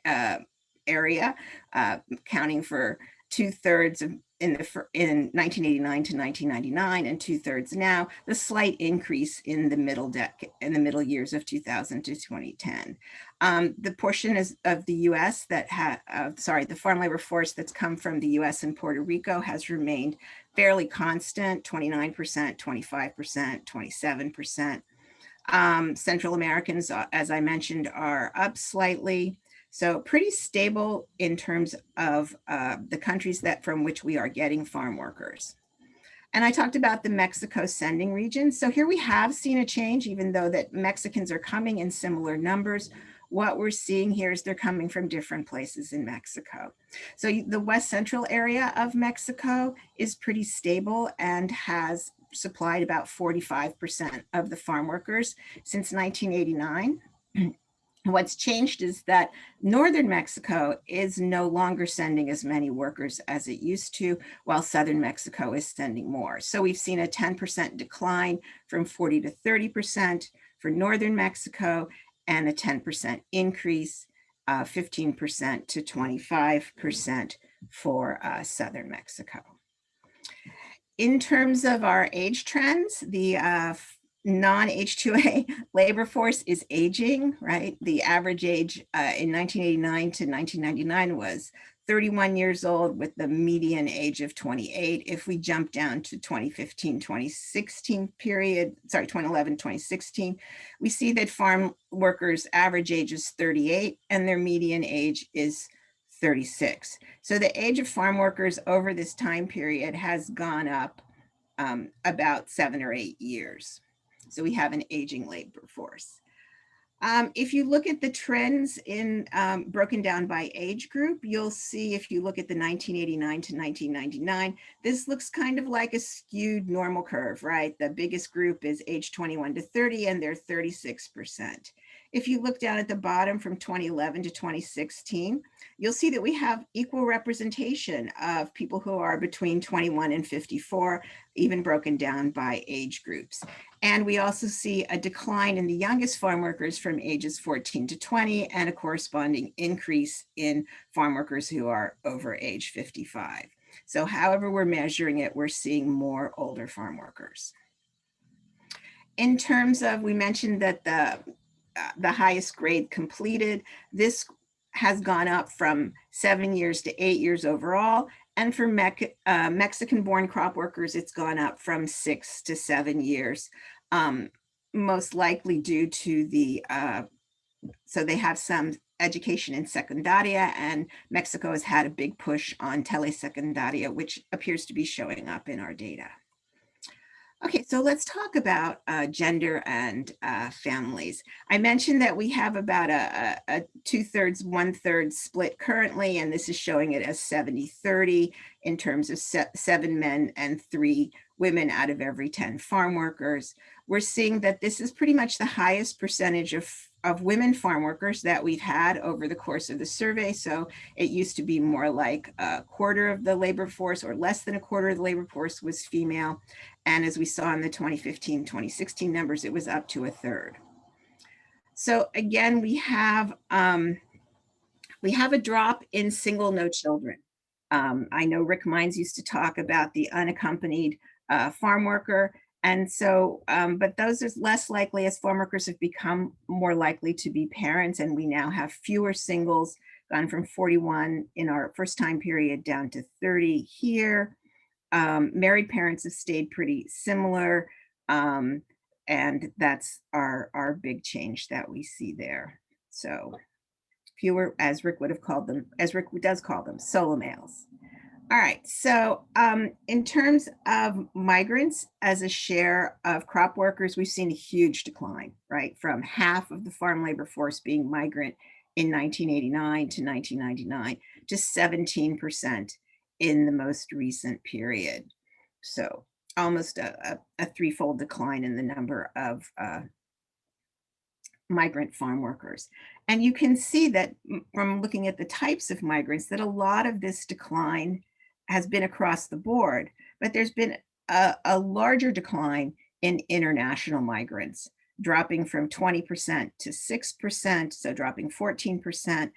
area, accounting for 2/3 in 1989 to 1999 and 2/3 now. The slight increase in the middle years of 2000 to 2010. The portion of the U.S. that the farm labor force that's come from the U.S. and Puerto Rico has remained fairly constant: 29%, 25%, 27%. Central Americans, as I mentioned, are up slightly. So pretty stable in terms of the countries from which we are getting farm workers. And I talked about the Mexico sending region. So here we have seen a change, even though that Mexicans are coming in similar numbers. What we're seeing here is they're coming from different places in Mexico. So the west central area of Mexico is pretty stable and has supplied about 45% of the farm workers since 1989. What's changed is that northern Mexico is no longer sending as many workers as it used to, while southern Mexico is sending more. So we've seen a 10% decline from 40 to 30% for northern Mexico, and a 10% increase, 15% to 25% for southern Mexico. In terms of our age trends, the non-H2A labor force is aging, right? The average age in 1989 to 1999 was 31 years old with the median age of 28. If we jump down to 2015, 2016 period, sorry, 2011, 2016, we see that farm workers' average age is 38 and their median age is 36. So the age of farm workers over this time period has gone up about 7 or 8 years. So we have an aging labor force. If you look at the trends in broken down by age group, you'll see if you look at the 1989 to 1999, this looks kind of like a skewed normal curve, right? The biggest group is age 21 to 30 and they're 36%. If you look down at the bottom from 2011 to 2016, you'll see that we have equal representation of people who are between 21 and 54, even broken down by age groups. And we also see a decline in the youngest farm workers from ages 14 to 20 and a corresponding increase in farm workers who are over age 55. So however we're measuring it, we're seeing more older farm workers. In terms of, we mentioned that the highest grade completed, this has gone up from 7 years to 8 years overall. And for Mexican-born crop workers, it's gone up from 6 to 7 years, most likely due to the, so they have some education in secundaria, and Mexico has had a big push on telesecundaria, which appears to be showing up in our data. Okay, so let's talk about gender and families. I mentioned that we have about a 2/3, 1/3 split currently, and this is showing it as 70-30 in terms of 7 men and 3 women out of every 10 farm workers. We're seeing that this is pretty much the highest percentage of women farm workers that we've had over the course of the survey. So it used to be more like a quarter of the labor force, or less than a quarter of the labor force was female. And as we saw in the 2015, 2016 numbers, it was up to 1/3. So again, we have a drop in single no children. I know Rick Mines used to talk about the unaccompanied farm worker. And so, but those are less likely as farm workers have become more likely to be parents. And we now have fewer singles, gone from 41 in our first time period down to 30 here. Married parents have stayed pretty similar. And that's our big change that we see there. So fewer, as Rick would have called them, as Rick does call them, solo males. All right, so in terms of migrants as a share of crop workers, we've seen a huge decline, right? From half of the farm labor force being migrant in 1989 to 1999 to 17% in the most recent period. So almost a threefold decline in the number of migrant farm workers. And you can see that from looking at the types of migrants that a lot of this decline has been across the board, but there's been a larger decline in international migrants, dropping from 20% to 6%, so dropping 14%,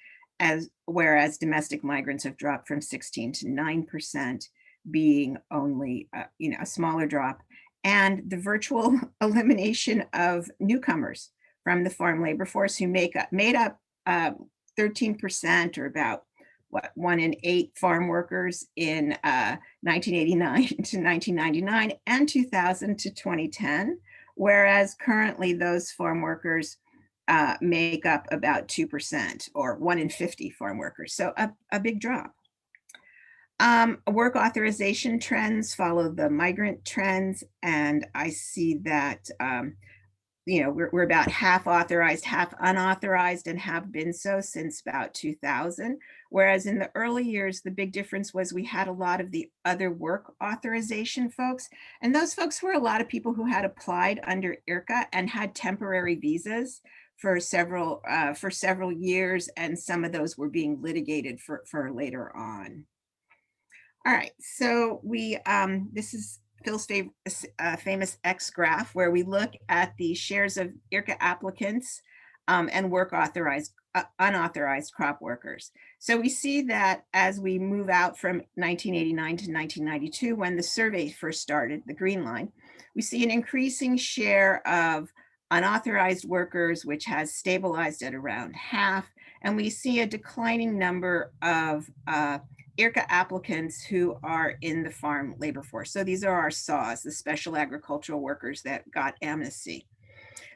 whereas domestic migrants have dropped from 16 to 9%, being only a smaller drop, and the virtual elimination of newcomers from the farm labor force who made up 13%, or about 1 in 8 farm workers in 1989 to 1999 and 2000 to 2010, whereas currently those farm workers make up about 2%, or 1 in 50 farm workers. So a big drop. Work authorization trends follow the migrant trends, and I see that we're about half authorized, half unauthorized, and have been so since about 2000. Whereas in the early years, the big difference was we had a lot of the other work authorization folks. And those folks were a lot of people who had applied under IRCA and had temporary visas for several years. And some of those were being litigated for later on. All right, so this is Phil's famous X graph, where we look at the shares of IRCA applicants and work unauthorized crop workers. So we see that as we move out from 1989 to 1992, when the survey first started, the green line, We see an increasing share of unauthorized workers, which has stabilized at around half. And we see a declining number of IRCA applicants who are in the farm labor force. So these are our SAWs, the special agricultural workers that got amnesty.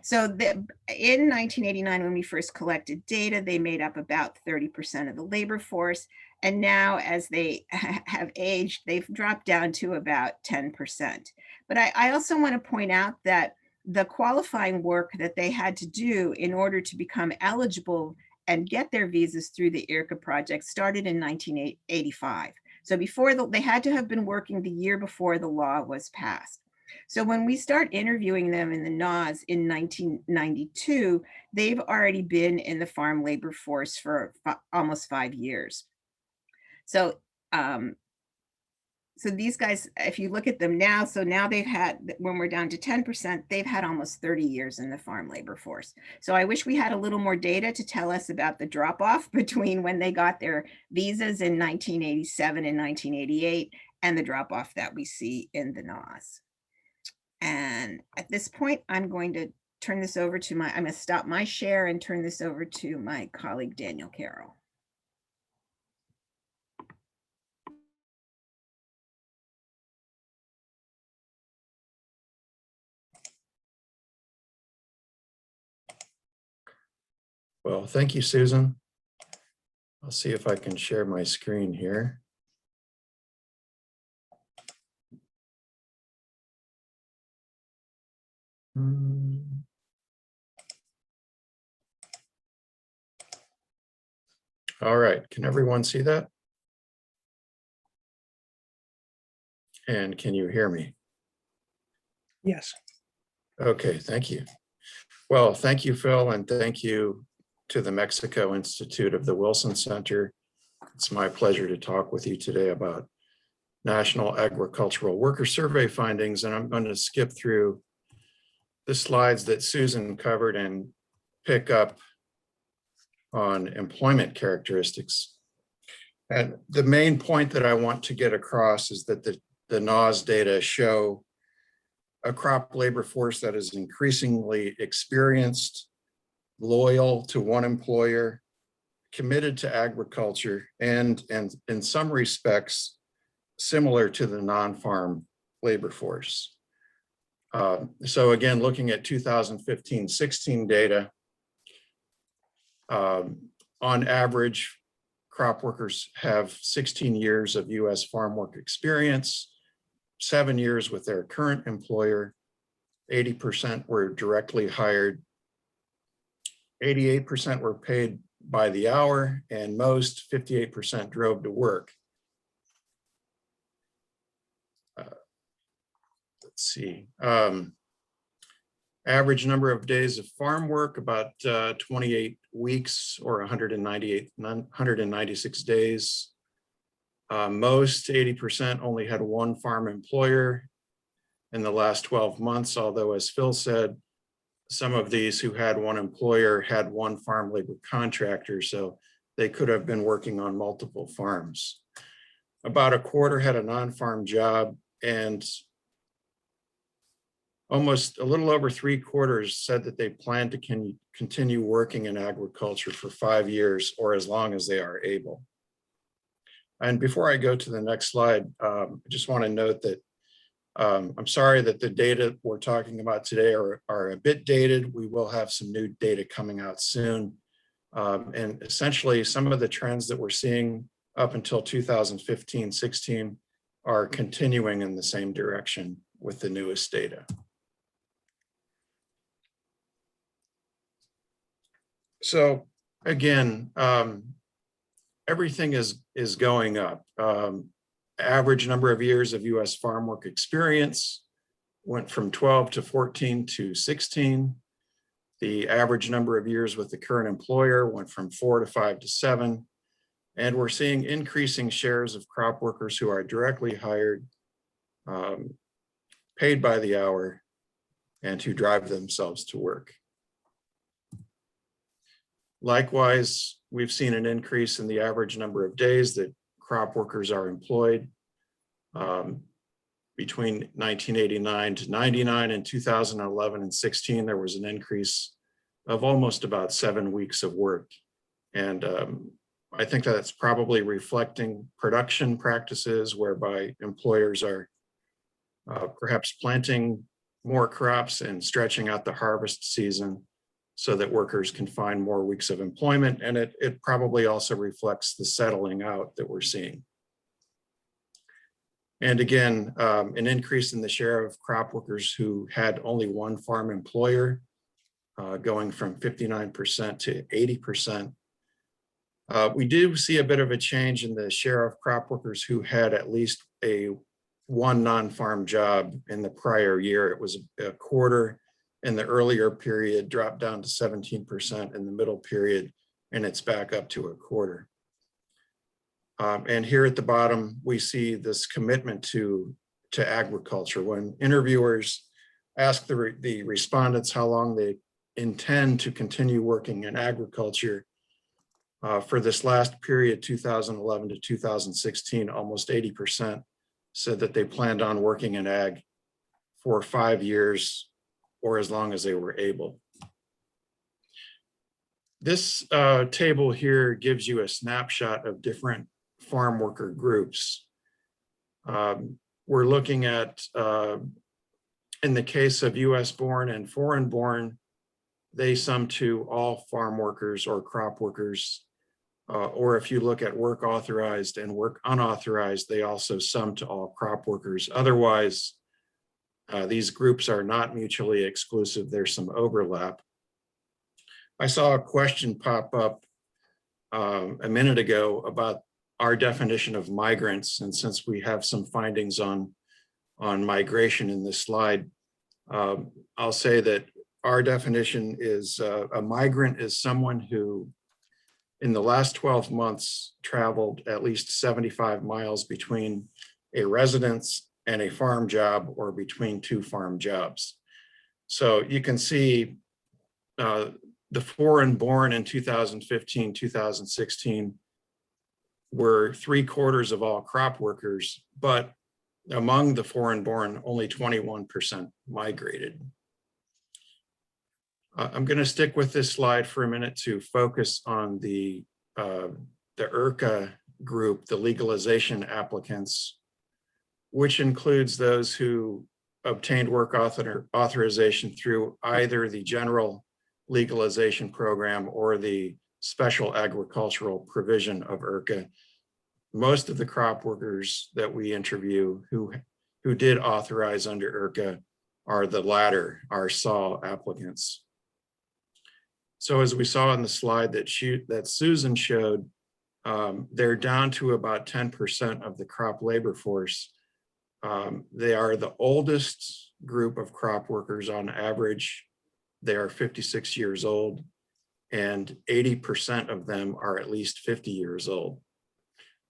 So in 1989, when we first collected data, they made up about 30% of the labor force. And now as they have aged, they've dropped down to about 10%. But I also want to point out that the qualifying work that they had to do in order to become eligible and get their visas through the IRCA project started in 1985. So before they had to have been working the year before the law was passed. So when we start interviewing them in the NAS in 1992, they've already been in the farm labor force for almost 5 years. So, so these guys, if you look at them now, so now they've had, when we're down to 10%, they've had almost 30 years in the farm labor force. So I wish we had a little more data to tell us about the drop off between when they got their visas in 1987 and 1988 and the drop off that we see in the NAS. And at this point, I'm going to turn this over to I'm going to stop my share and turn this over to my colleague, Daniel Carroll. Well, thank you, Susan. I'll see if I can share my screen here. All right, can everyone see that? And can you hear me? Yes. Okay, thank you. Well, thank you, Phil, and thank you to the Mexico Institute of the Wilson Center. It's my pleasure to talk with you today about National Agricultural Worker Survey findings, and I'm going to skip through the slides that Susan covered and pick up on employment characteristics. And the main point that I want to get across is that the NAS data show a crop labor force that is increasingly experienced, loyal to one employer, committed to agriculture, and in some respects, similar to the non-farm labor force. So again, looking at 2015-16 data, on average, crop workers have 16 years of US farm work experience, 7 years with their current employer, 80% were directly hired, 88% were paid by the hour, and most, 58%, drove to work. Let's see. Average number of days of farm work, about 28 weeks or 196 days. Most, 80%, only had one farm employer in the last 12 months, although as Phil said, some of these who had one employer had one farm labor contractor, so they could have been working on multiple farms. About a quarter had a non-farm job, and almost a little over 3/4 said that they plan to continue working in agriculture for 5 years or as long as they are able. And before I go to the next slide, I just want to note that I'm sorry that the data we're talking about today are a bit dated. We will have some new data coming out soon. And essentially, some of the trends that we're seeing up until 2015-16 are continuing in the same direction with the newest data. So again, everything is going up. Average number of years of US farm work experience went from 12 to 14 to 16. The average number of years with the current employer went from 4 to 5 to 7. And we're seeing increasing shares of crop workers who are directly hired, paid by the hour, and who drive themselves to work. Likewise, we've seen an increase in the average number of days that crop workers are employed. between 1989 to 99 and 2011 and 16, there was an increase of almost about 7 weeks of work. And I think that's probably reflecting production practices whereby employers are perhaps planting more crops and stretching out the harvest season so that workers can find more weeks of employment. And it probably also reflects the settling out that we're seeing. And again, an increase in the share of crop workers who had only one farm employer, going from 59% to 80%. We do see a bit of a change in the share of crop workers who had at least one non-farm job in the prior year. It was a quarter in the earlier period, dropped down to 17% in the middle period, and it's back up to a quarter. And here at the bottom, we see this commitment to agriculture. When interviewers ask the respondents how long they intend to continue working in agriculture, for this last period, 2011 to 2016, almost 80% said that they planned on working in ag for 5 years or as long as they were able. This table here gives you a snapshot of different farm worker groups. We're looking at, in the case of US born and foreign born, they sum to all farm workers or crop workers. Or if you look at work authorized and work unauthorized, they also sum to all crop workers. Otherwise, these groups are not mutually exclusive. There's some overlap. I saw a question pop up a minute ago about our definition of migrants. And since we have some findings on migration in this slide, I'll say that our definition is a migrant is someone who in the last 12 months traveled at least 75 miles between a residence and a farm job or between two farm jobs. So you can see the foreign born in 2015, 2016 were 3/4 of all crop workers, but among the foreign born, only 21% migrated. I'm going to stick with this slide for a minute to focus on the IRCA group, the legalization applicants, which includes those who obtained work authorization through either the general legalization program or the special agricultural provision of IRCA. Most of the crop workers that we interview who did authorize under IRCA are the latter, our SAW applicants. So as we saw on the slide that Susan showed, they're down to about 10% of the crop labor force. They are the oldest group of crop workers on average. They are 56 years old, and 80% of them are at least 50 years old.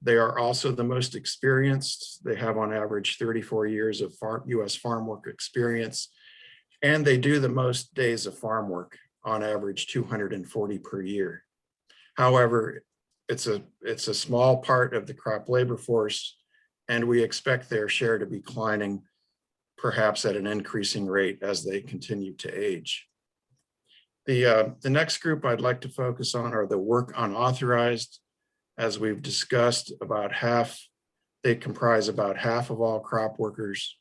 They are also the most experienced. They have on average 34 years of US farm work experience, and they do the most days of farm work, on average 240 per year. However, it's a small part of the crop labor force, and we expect their share to be declining, perhaps at an increasing rate as they continue to age. The next group I'd like to focus on are the work unauthorized. As we've discussed, they comprise about half of all crop workers.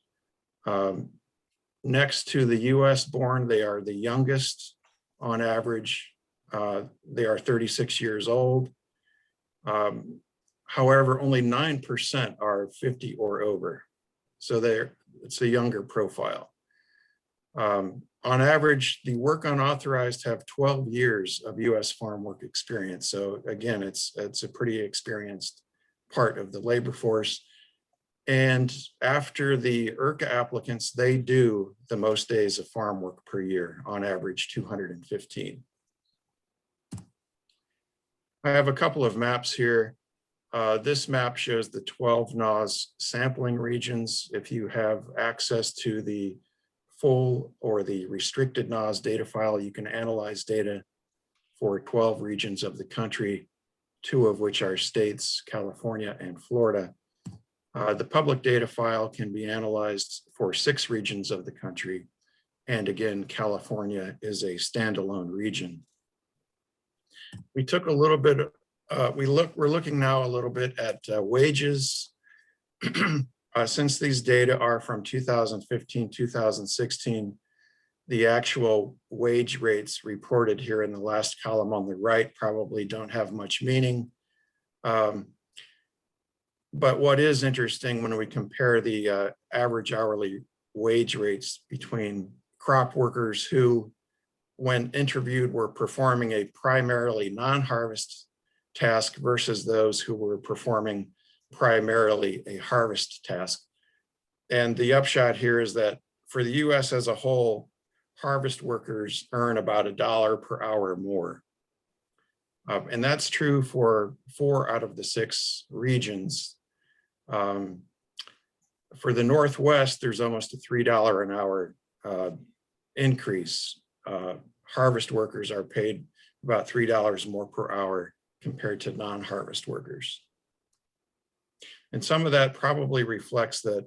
Next to the US born, they are the youngest on average. They are 36 years old. However, only 9% are 50 or over. So it's a younger profile. On average, the work unauthorized have 12 years of US farm work experience. So again, it's a pretty experienced part of the labor force. And after the IRCA applicants, they do the most days of farm work per year, on average 215. I have a couple of maps here. This map shows the 12 NAS sampling regions. If you have access to the full or the restricted NAS data file, you can analyze data for 12 regions of the country, 2 of which are states, California and Florida. The public data file can be analyzed for 6 regions of the country. And again, California is a standalone region. We took a little bit, we're looking now a little bit at wages. Since these data are from 2015, 2016, the actual wage rates reported here in the last column on the right probably don't have much meaning. But what is interesting when we compare the average hourly wage rates between crop workers who, when interviewed, were performing a primarily non-harvest task versus those who were performing primarily a harvest task. And the upshot here is that for the US as a whole, harvest workers earn about $1 per hour more. And that's true for 4 out of the 6 regions. For the Northwest, there's almost a $3 an hour increase. Harvest workers are paid about $3 more per hour compared to non-harvest workers. And some of that probably reflects that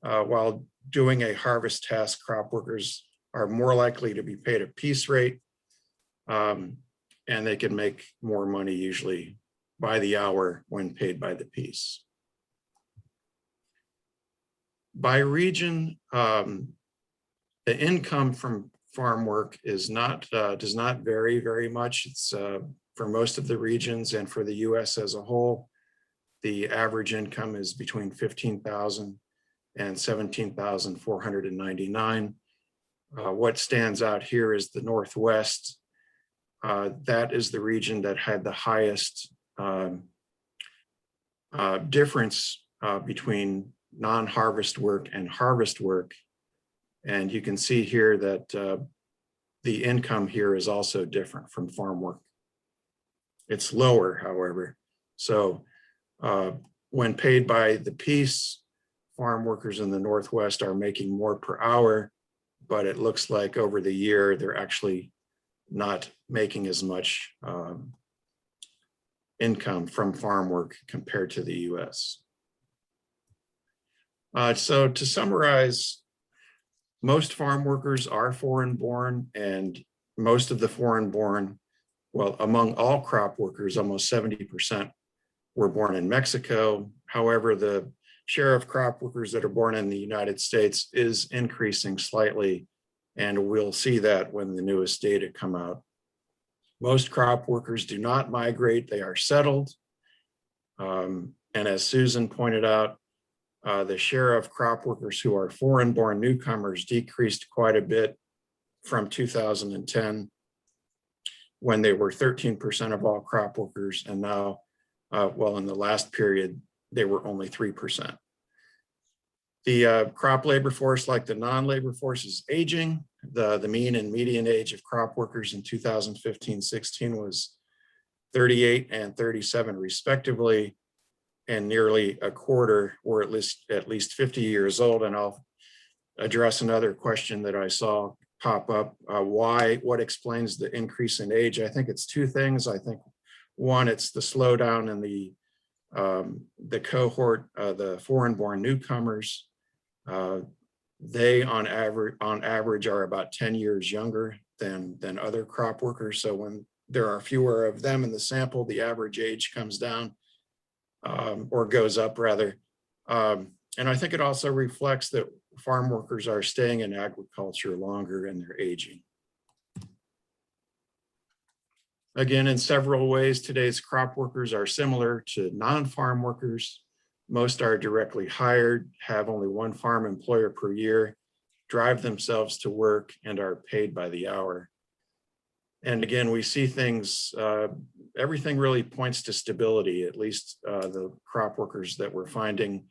while doing a harvest task, crop workers are more likely to be paid a piece rate, and they can make more money usually by the hour when paid by the piece. By region, the income from farm work is not does not vary very much. It's for most of the regions, and for the US as a whole, the average income is between $15,000 and $17,499. What stands out here is the Northwest. That is the region that had the highest difference between non-harvest work and harvest work. And you can see here that the income here is also different from farm work. It's lower, however. So when paid by the piece, farm workers in the Northwest are making more per hour, but it looks like over the year, they're actually not making as much income from farm work compared to the US. So to summarize, most farm workers are foreign-born, and most of the foreign-born, well, among all crop workers, almost 70% were born in Mexico. However, the share of crop workers that are born in the United States is increasing slightly, and we'll see that when the newest data come out. Most crop workers do not migrate, they are settled. And as Susan pointed out, the share of crop workers who are foreign-born newcomers decreased quite a bit from 2010, when they were 13% of all crop workers, and now, well, in the last period, they were only 3%. The crop labor force, like the non-labor force, is aging. The mean and median age of crop workers in 2015-16 was 38 and 37 respectively, and nearly a quarter were at least 50 years old. And I'll address another question that I saw pop up. What explains the increase in age? I think it's 2 things. I think one, it's the slowdown in the cohort, the foreign-born newcomers. They on average are about 10 years younger than other crop workers. So when there are fewer of them in the sample, the average age comes down, or goes up rather. And I think it also reflects that farm workers are staying in agriculture longer and they're aging. Again, in several ways, today's crop workers are similar to non-farm workers. Most are directly hired, have only one farm employer per year, drive themselves to work, and are paid by the hour. And again, we see things, everything really points to stability, at least the crop workers that we're finding.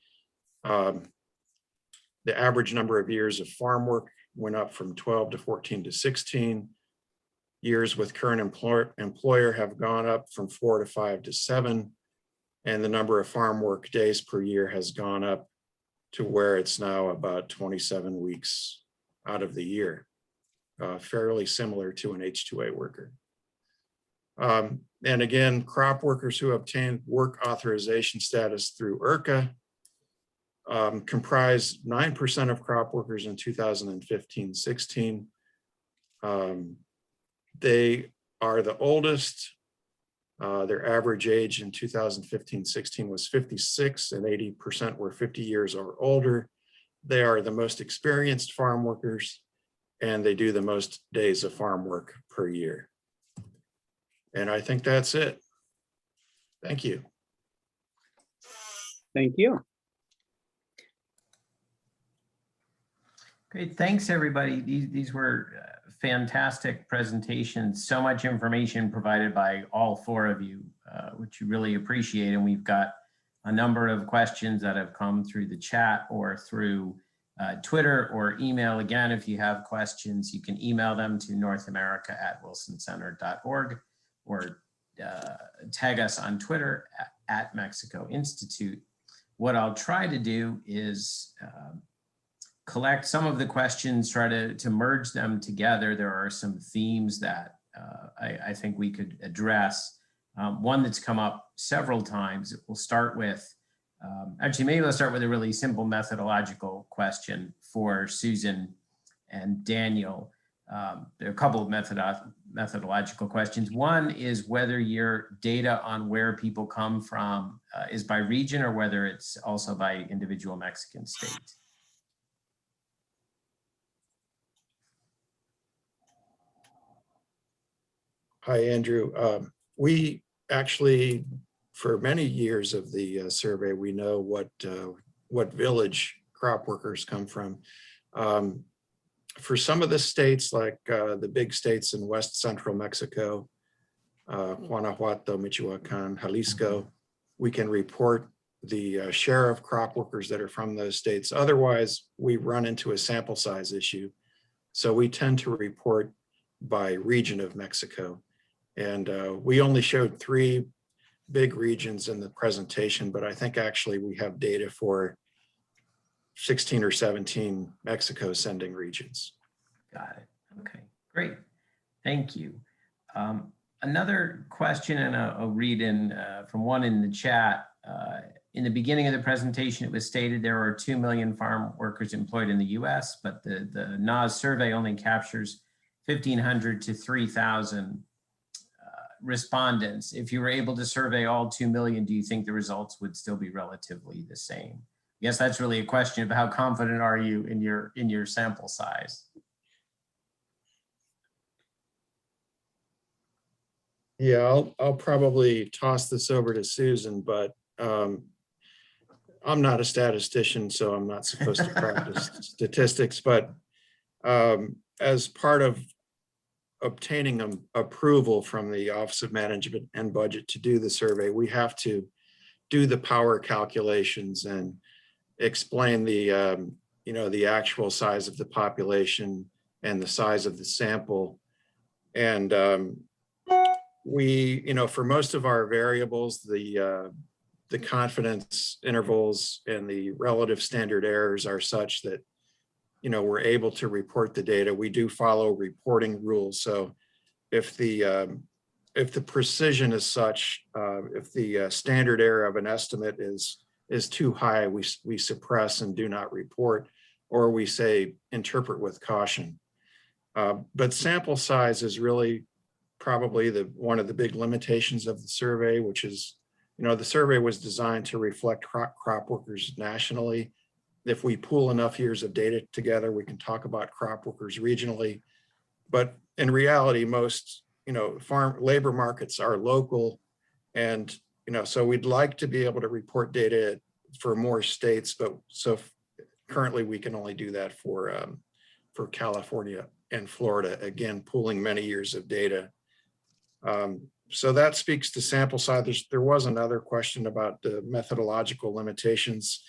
The average number of years of farm work went up from 12 to 14 to 16. Years with current employer have gone up from 4 to 5 to 7. And the number of farm work days per year has gone up to where it's now about 27 weeks out of the year, fairly similar to an H-2A worker. And again, crop workers who obtain work authorization status through IRCA comprised 9% of crop workers in 2015-16. They are the oldest. Their average age in 2015-16 was 56, and 80% were 50 years or older. They are the most experienced farm workers, and they do the most days of farm work per year. And I think that's it. Thank you. Thank you. Great, thanks everybody. These were fantastic presentations. So much information provided by all four of you, which you really appreciate. And we've got a number of questions that have come through the chat or through Twitter or email. Again, if you have questions, you can email them to northamerica@wilsoncenter.org or tag us on Twitter at Mexico Institute. What I'll try to do is collect some of the questions, try to merge them together. There are some themes that I think we could address. One that's come up several times. We'll start with, actually maybe let's start with a really simple methodological question for Susan and Daniel. There are a couple of methodological questions. One is whether your data on where people come from is by region or whether it's also by individual Mexican state. Hi, Andrew. We actually, for many years of the survey, we know what village crop workers come from. For some of the states, like the big states in West Central Mexico, Guanajuato, Michoacan, Jalisco, we can report the share of crop workers that are from those states. Otherwise, we run into a sample size issue. So we tend to report by region of Mexico. And we only showed 3 big regions in the presentation, but I think actually we have data for 16 or 17 Mexico sending regions. Got it. Okay, great. Thank you. Another question, and I'll read in from one in the chat. In the beginning of the presentation, it was stated there are 2 million farm workers employed in the US, but the NAS survey only captures 1,500 to 3,000 respondents. If you were able to survey all 2 million, do you think the results would still be relatively the same? I guess that's really a question of how confident are you in your sample size? Yeah, I'll probably toss this over to Susan, but I'm not a statistician, so I'm not supposed to practice statistics, but as part of obtaining approval from the Office of Management and Budget to do the survey, we have to do the power calculations and explain the the actual size of the population and the size of the sample. And we, for most of our variables, the confidence intervals and the relative standard errors are such that we're able to report the data. We do follow reporting rules. So if the precision is such, if the standard error of an estimate is too high, we suppress and do not report, or we say interpret with caution. But sample size is really probably one of the big limitations of the survey, which is, the survey was designed to reflect crop workers nationally. If we pool enough years of data together, we can talk about crop workers regionally. But in reality, most, farm labor markets are local. And, so we'd like to be able to report data for more states, but so currently we can only do that for California and Florida, again, pooling many years of data. So that speaks to sample size. There was another question about the methodological limitations.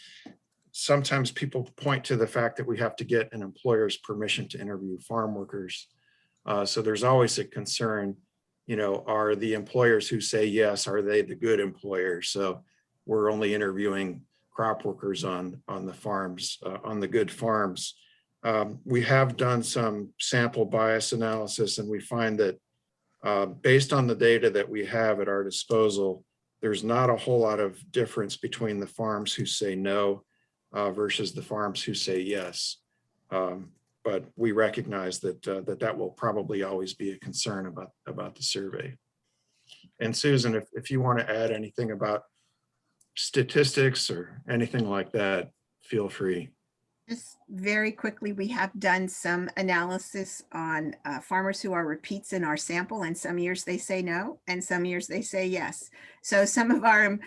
Sometimes people point to the fact that we have to get an employer's permission to interview farm workers. So there's always a concern, are the employers who say yes, are they the good employers? So we're only interviewing crop workers on the farms, on the good farms. We have done some sample bias analysis, and we find that based on the data that we have at our disposal, there's not a whole lot of difference between the farms who say no versus the farms who say yes. But we recognize that that will probably always be a concern about the survey. And Susan, if you want to add anything about statistics or anything like that, feel free. Just very quickly, we have done some analysis on farmers who are repeats in our sample, and some years they say no, and some years they say yes. So some of our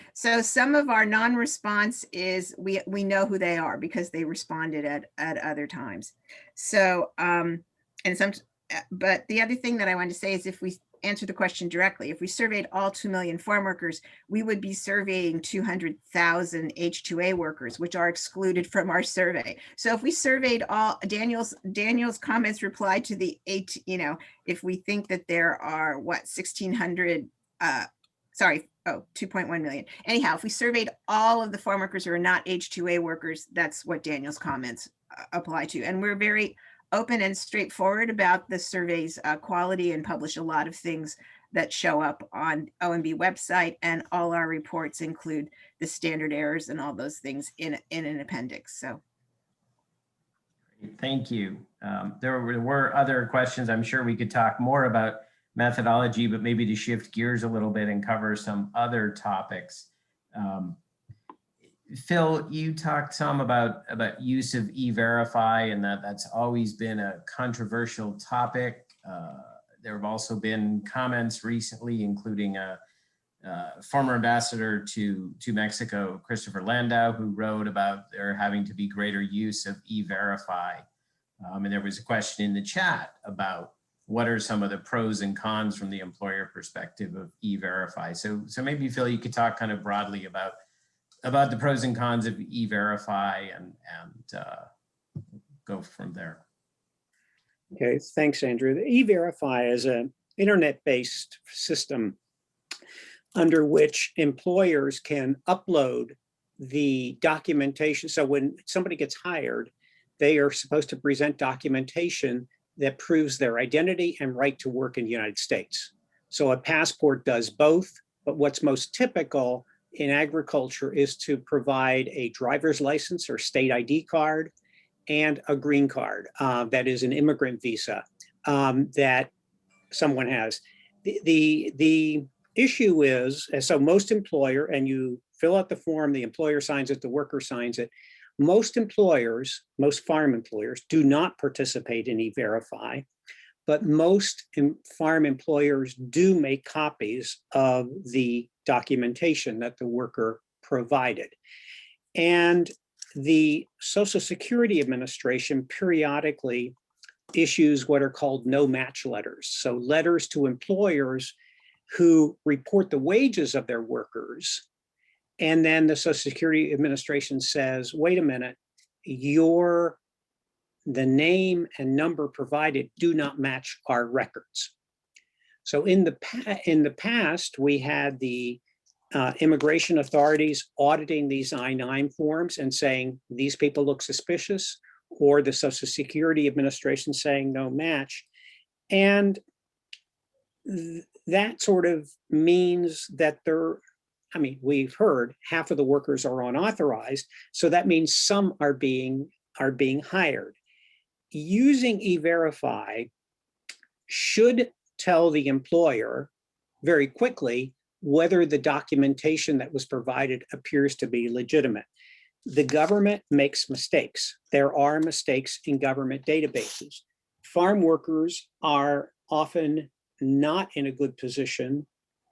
non-response is we know who they are because they responded at other times. So but the other thing that I wanted to say is, if we answer the question directly, if we surveyed all 2 million farm workers, we would be surveying 200,000 H-2A workers, which are excluded from our survey. So if we surveyed all, Daniel's comments replied to the if we think that there are 1,600, 2.1 million. Anyhow, if we surveyed all of the farm workers who are not H-2A workers, that's what Daniel's comments apply to. And we're very open and straightforward about the survey's quality, and publish a lot of things that show up on OMB website, and all our reports include the standard errors and all those things in an appendix. So thank you. There were other questions. I'm sure we could talk more about methodology, but maybe to shift gears a little bit and cover some other topics. Phil, you talked some about use of E-Verify, and that's always been a controversial topic. There have also been comments recently, including a former ambassador to Mexico, Christopher Landau, who wrote about there having to be greater use of E-Verify. And there was a question in the chat about what are some of the pros and cons from the employer perspective of E-Verify. So maybe, Phil, you could talk kind of broadly about the pros and cons of E-Verify and go from there. Okay, thanks, Andrew. The E-Verify is an internet-based system under which employers can upload the documentation. So when somebody gets hired, they are supposed to present documentation that proves their identity and right to work in the United States. So a passport does both, but what's most typical in agriculture is to provide a driver's license or state ID card and a green card, that is an immigrant visa that someone has. The issue is, so most employer, and you fill out the form, the employer signs it, the worker signs it. Most employers, most farm employers, do not participate in E-Verify, but most farm employers do make copies of the documentation that the worker provided. And the Social Security Administration periodically issues what are called no-match letters. So letters to employers who report the wages of their workers. And then the Social Security Administration says, wait a minute, the name and number provided do not match our records. So in the past, we had the immigration authorities auditing these I-9 forms and saying, these people look suspicious, or the Social Security Administration saying no match. And that sort of means that we've heard half of the workers are unauthorized. So that means some are being hired. Using E-Verify should tell the employer very quickly whether the documentation that was provided appears to be legitimate. The government makes mistakes. There are mistakes in government databases. Farm workers are often not in a good position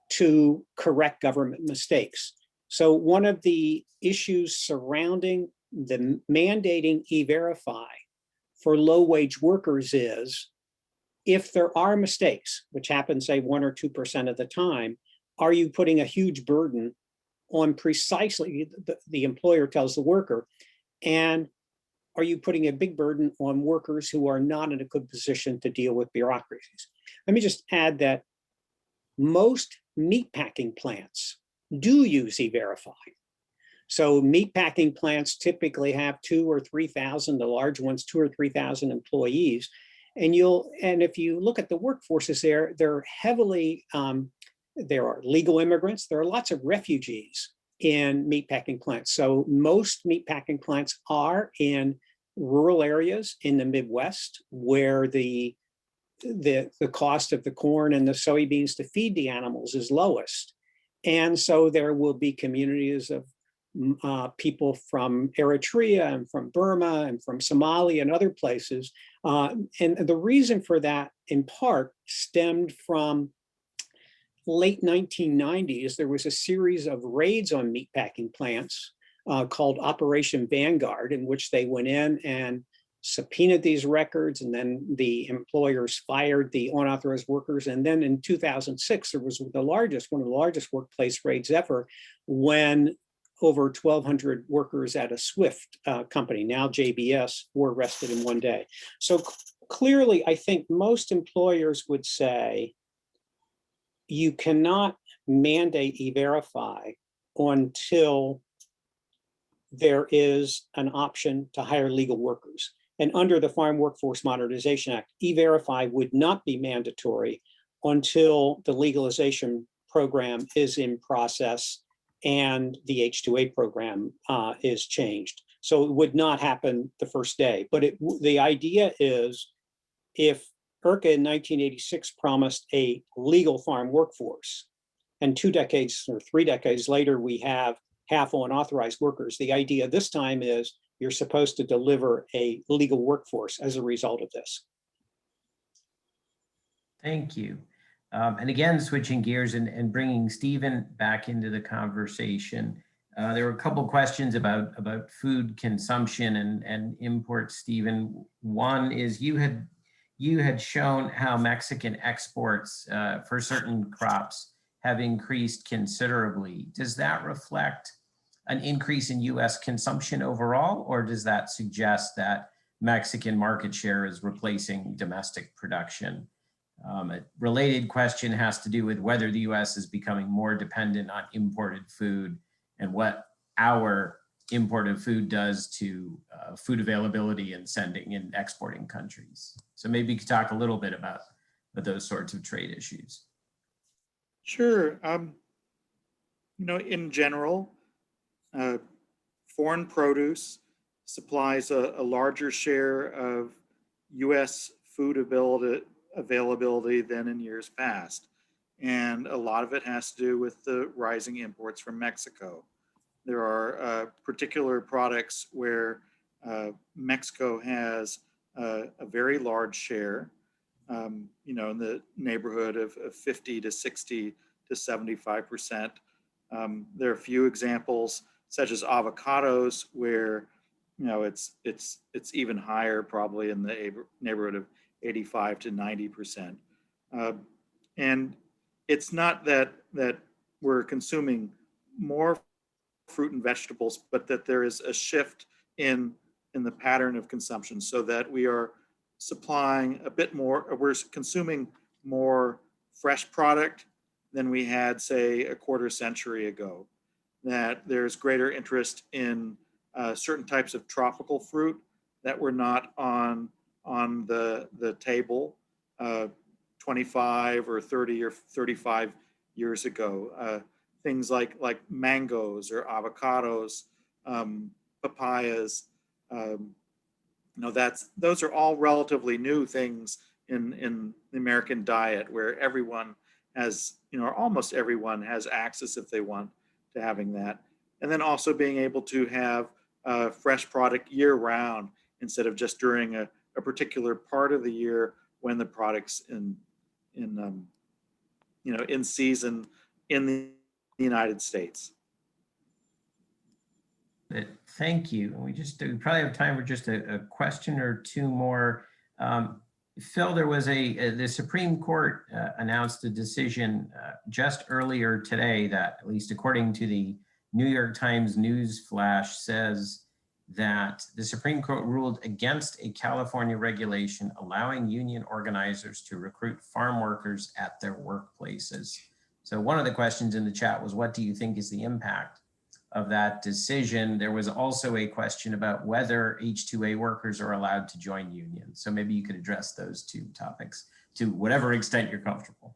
to correct government mistakes. So one of the issues surrounding the mandating E-Verify for low-wage workers is, if there are mistakes, which happen, say, 1 or 2% of the time, are you putting a huge burden on precisely, the employer tells the worker, and are you putting a big burden on workers who are not in a good position to deal with bureaucracies? Let me just add that most meatpacking plants do use E-Verify. So meatpacking plants typically have 2,000 or 3,000, the large ones 2,000 or 3,000 employees. And if you look at the workforces there, they're heavily, there are legal immigrants, there are lots of refugees in meatpacking plants. So most meatpacking plants are in rural areas in the Midwest where the cost of the corn and the soybeans to feed the animals is lowest. And so there will be communities of people from Eritrea and from Burma and from Somalia and other places. And the reason for that, in part, stemmed from late 1990s. There was a series of raids on meatpacking plants called Operation Vanguard, in which they went in and subpoenaed these records, and then the employers fired the unauthorized workers. And then in 2006, there was one of the largest workplace raids ever, when over 1,200 workers at a Swift company, now JBS, were arrested in one day. So clearly, I think most employers would say you cannot mandate E-Verify until there is an option to hire legal workers. And under the Farm Workforce Modernization Act, E-Verify would not be mandatory until the legalization program is in process and the H-2A program is changed. So it would not happen the first day. But the idea is, if IRCA in 1986 promised a legal farm workforce, and 2 decades or 3 decades later, we have half unauthorized workers, the idea this time is you're supposed to deliver a legal workforce as a result of this. Thank you. And again, switching gears and bringing Stephen back into the conversation. There were a couple of questions about food consumption and imports, Stephen. One is you had shown how Mexican exports for certain crops have increased considerably. Does that reflect an increase in US consumption overall, or does that suggest that Mexican market share is replacing domestic production? A related question has to do with whether the US is becoming more dependent on imported food and what our imported food does to food availability and sending and exporting countries. So maybe you could talk a little bit about those sorts of trade issues. Sure. In general, foreign produce supplies a larger share of US food availability than in years past. And a lot of it has to do with the rising imports from Mexico. There are particular products where Mexico has a very large share, in the neighborhood of 50 to 60 to 75%. There are a few examples, such as avocados, where it's even higher, probably in the neighborhood of 85 to 90%. And it's not that we're consuming more fruit and vegetables, but that there is a shift in the pattern of consumption, so that we are supplying a bit more, we're consuming more fresh product than we had, say, a quarter century ago. That there's greater interest in certain types of tropical fruit that were not on the table 25 or 30 or 35 years ago. Things like mangoes or avocados, papayas. Those are all relatively new things in the American diet, where everyone has, or almost everyone has access, if they want, to having that. And then also being able to have fresh product year round, instead of just during a particular part of the year when the product's in season in the United States. Thank you. We probably have time for just a question or two more. Phil, there was the Supreme Court announced a decision just earlier today that, at least according to the New York Times news flash, says that the Supreme Court ruled against a California regulation allowing union organizers to recruit farm workers at their workplaces. So one of the questions in the chat was, what do you think is the impact of that decision? There was also a question about whether H-2A workers are allowed to join unions. So maybe you could address those two topics to whatever extent you're comfortable.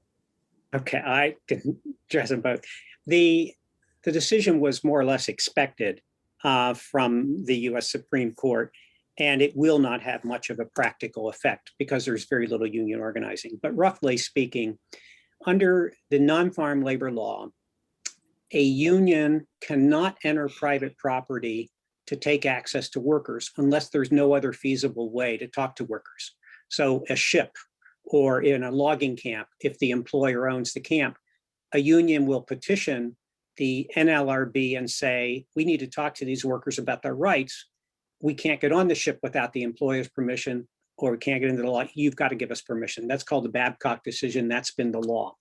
Okay, I can address them both. The the decision was more or less expected from the US Supreme Court, and it will not have much of a practical effect because there's very little union organizing. But roughly speaking, under the non-farm labor law, a union cannot enter private property to take access to workers unless there's no other feasible way to talk to workers. So a ship or in a logging camp, if the employer owns the camp, a union will petition the NLRB and say, we need to talk to these workers about their rights. We can't get on the ship without the employer's permission, or we can't get into the law. You've got to give us permission. That's called the Babcock decision. That's been the law.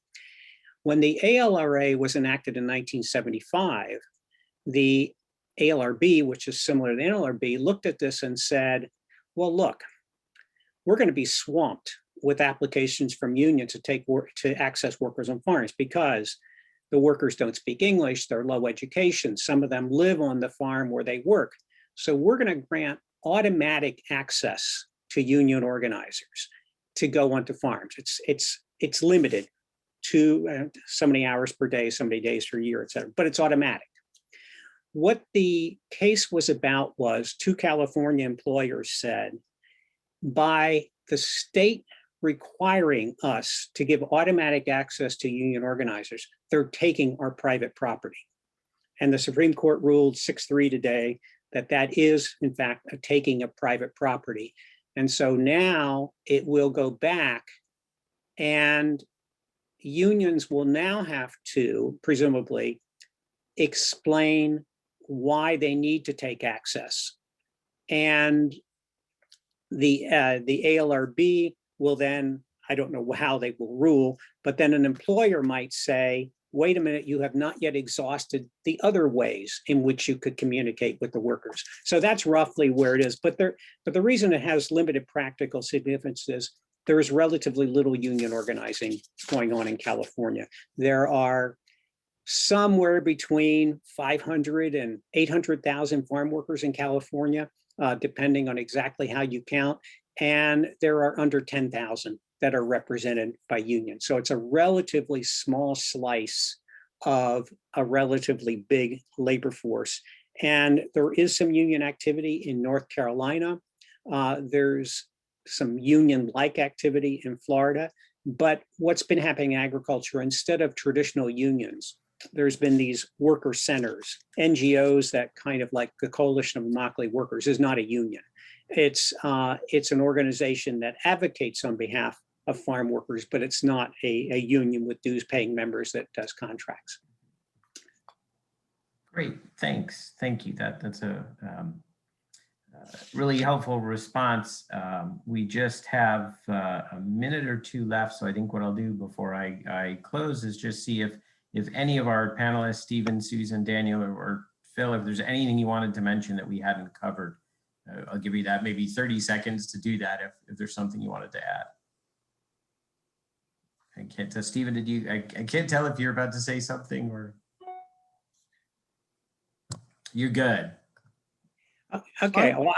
When the ALRA was enacted in 1975, the ALRB, which is similar to the NLRB, looked at this and said, well, look, we're going to be swamped with applications from unions to access workers on farms because the workers don't speak English, they're low education, some of them live on the farm where they work. So we're going to grant automatic access to union organizers to go onto farms. It's limited to so many hours per day, so many days per year, et cetera, but it's automatic. What the case was about was two California employers said, by the state requiring us to give automatic access to union organizers, they're taking our private property. And the Supreme Court ruled 6-3 today that is, in fact, a taking of private property. And so now it will go back, and unions will now have to, presumably, explain why they need to take access. And the ALRB will then, I don't know how they will rule, but then an employer might say, wait a minute, you have not yet exhausted the other ways in which you could communicate with the workers. So that's roughly where it is. But the reason it has limited practical significance is there is relatively little union organizing going on in California. There are somewhere between 500 and 800,000 farm workers in California, depending on exactly how you count. And there are under 10,000 that are represented by unions. So it's a relatively small slice of a relatively big labor force. And there is some union activity in North Carolina. There's some union-like activity in Florida. But what's been happening in agriculture, instead of traditional unions, there's been these worker centers, NGOs that kind of like the Coalition of Immokalee Workers is not a union. It's an organization that advocates on behalf of farm workers, but it's not a union with dues paying members that does contracts. Great, thanks. Thank you. That's a really helpful response. We just have a minute or two left. So I think what I'll do before I close is just see if any of our panelists, Stephen, Susan, Daniel, or Phil, if there's anything you wanted to mention that we hadn't covered. I'll give you that maybe 30 seconds to do that if there's something you wanted to add. I can't tell, Stephen, did you, I can't tell if you're about to say something or. You're good. Okay, well,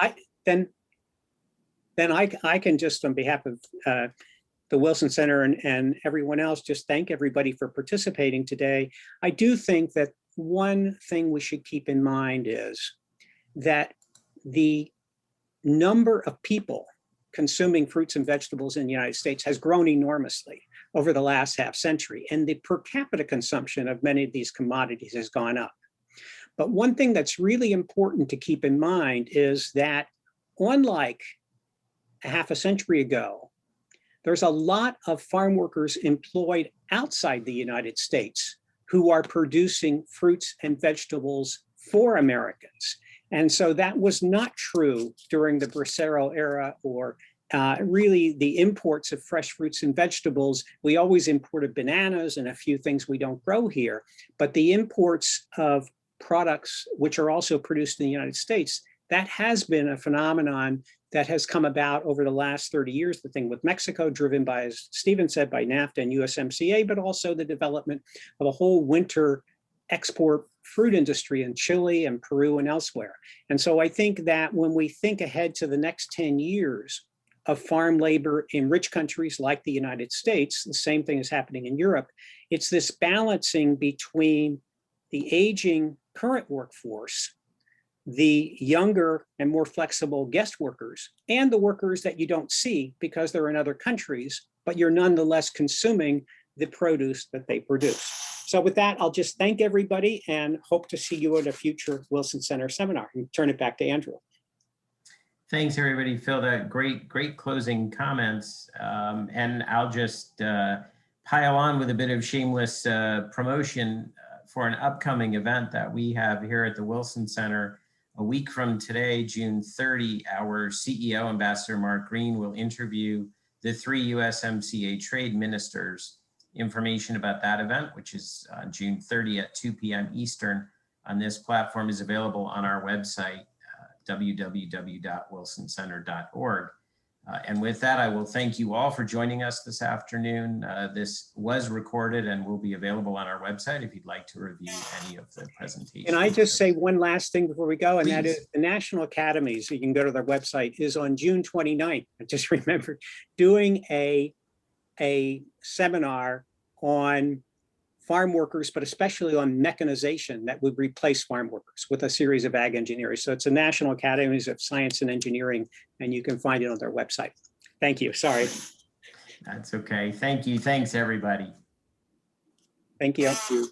then I can just, on behalf of the Wilson Center and everyone else, just thank everybody for participating today. I do think that one thing we should keep in mind is that the number of people consuming fruits and vegetables in the United States has grown enormously over the last half century, and the per capita consumption of many of these commodities has gone up. But one thing that's really important to keep in mind is that, unlike a half a century ago, there's a lot of farm workers employed outside the United States who are producing fruits and vegetables for Americans. And so that was not true during the Bracero era or really the imports of fresh fruits and vegetables. We always imported bananas and a few things we don't grow here, but the imports of products which are also produced in the United States, that has been a phenomenon that has come about over the last 30 years. The thing with Mexico, driven by, as Stephen said, by NAFTA and USMCA, but also the development of a whole winter export fruit industry in Chile and Peru and elsewhere. And so I think that when we think ahead to the next 10 years of farm labor in rich countries like the United States, the same thing is happening in Europe. It's this balancing between the aging current workforce, the younger and more flexible guest workers, and the workers that you don't see because they're in other countries, but you're nonetheless consuming the produce that they produce. So with that, I'll just thank everybody and hope to see you at a future Wilson Center seminar, and turn it back to Andrew. Thanks, everybody. Phil, that great closing comments. And I'll just pile on with a bit of shameless promotion for an upcoming event that we have here at the Wilson Center. A week from today, June 30, our CEO, Ambassador Mark Green, will interview the 3 USMCA trade ministers. Information about that event, which is June 30 at 2 p.m. Eastern on this platform, is available on our website, www.wilsoncenter.org. And with that, I will thank you all for joining us this afternoon. This was recorded and will be available on our website if you'd like to review any of the presentations. Can I just say one last thing before we go? And that Please. is the National Academies, you can go to their website, is on June 29th. I just remembered doing a seminar on farm workers, but especially on mechanization that would replace farm workers with a series of ag engineers. So it's the National Academies of Science and Engineering, and you can find it on their website. Thank you. Sorry. That's okay. Thank you. Thanks, everybody. Thank you. Thank you.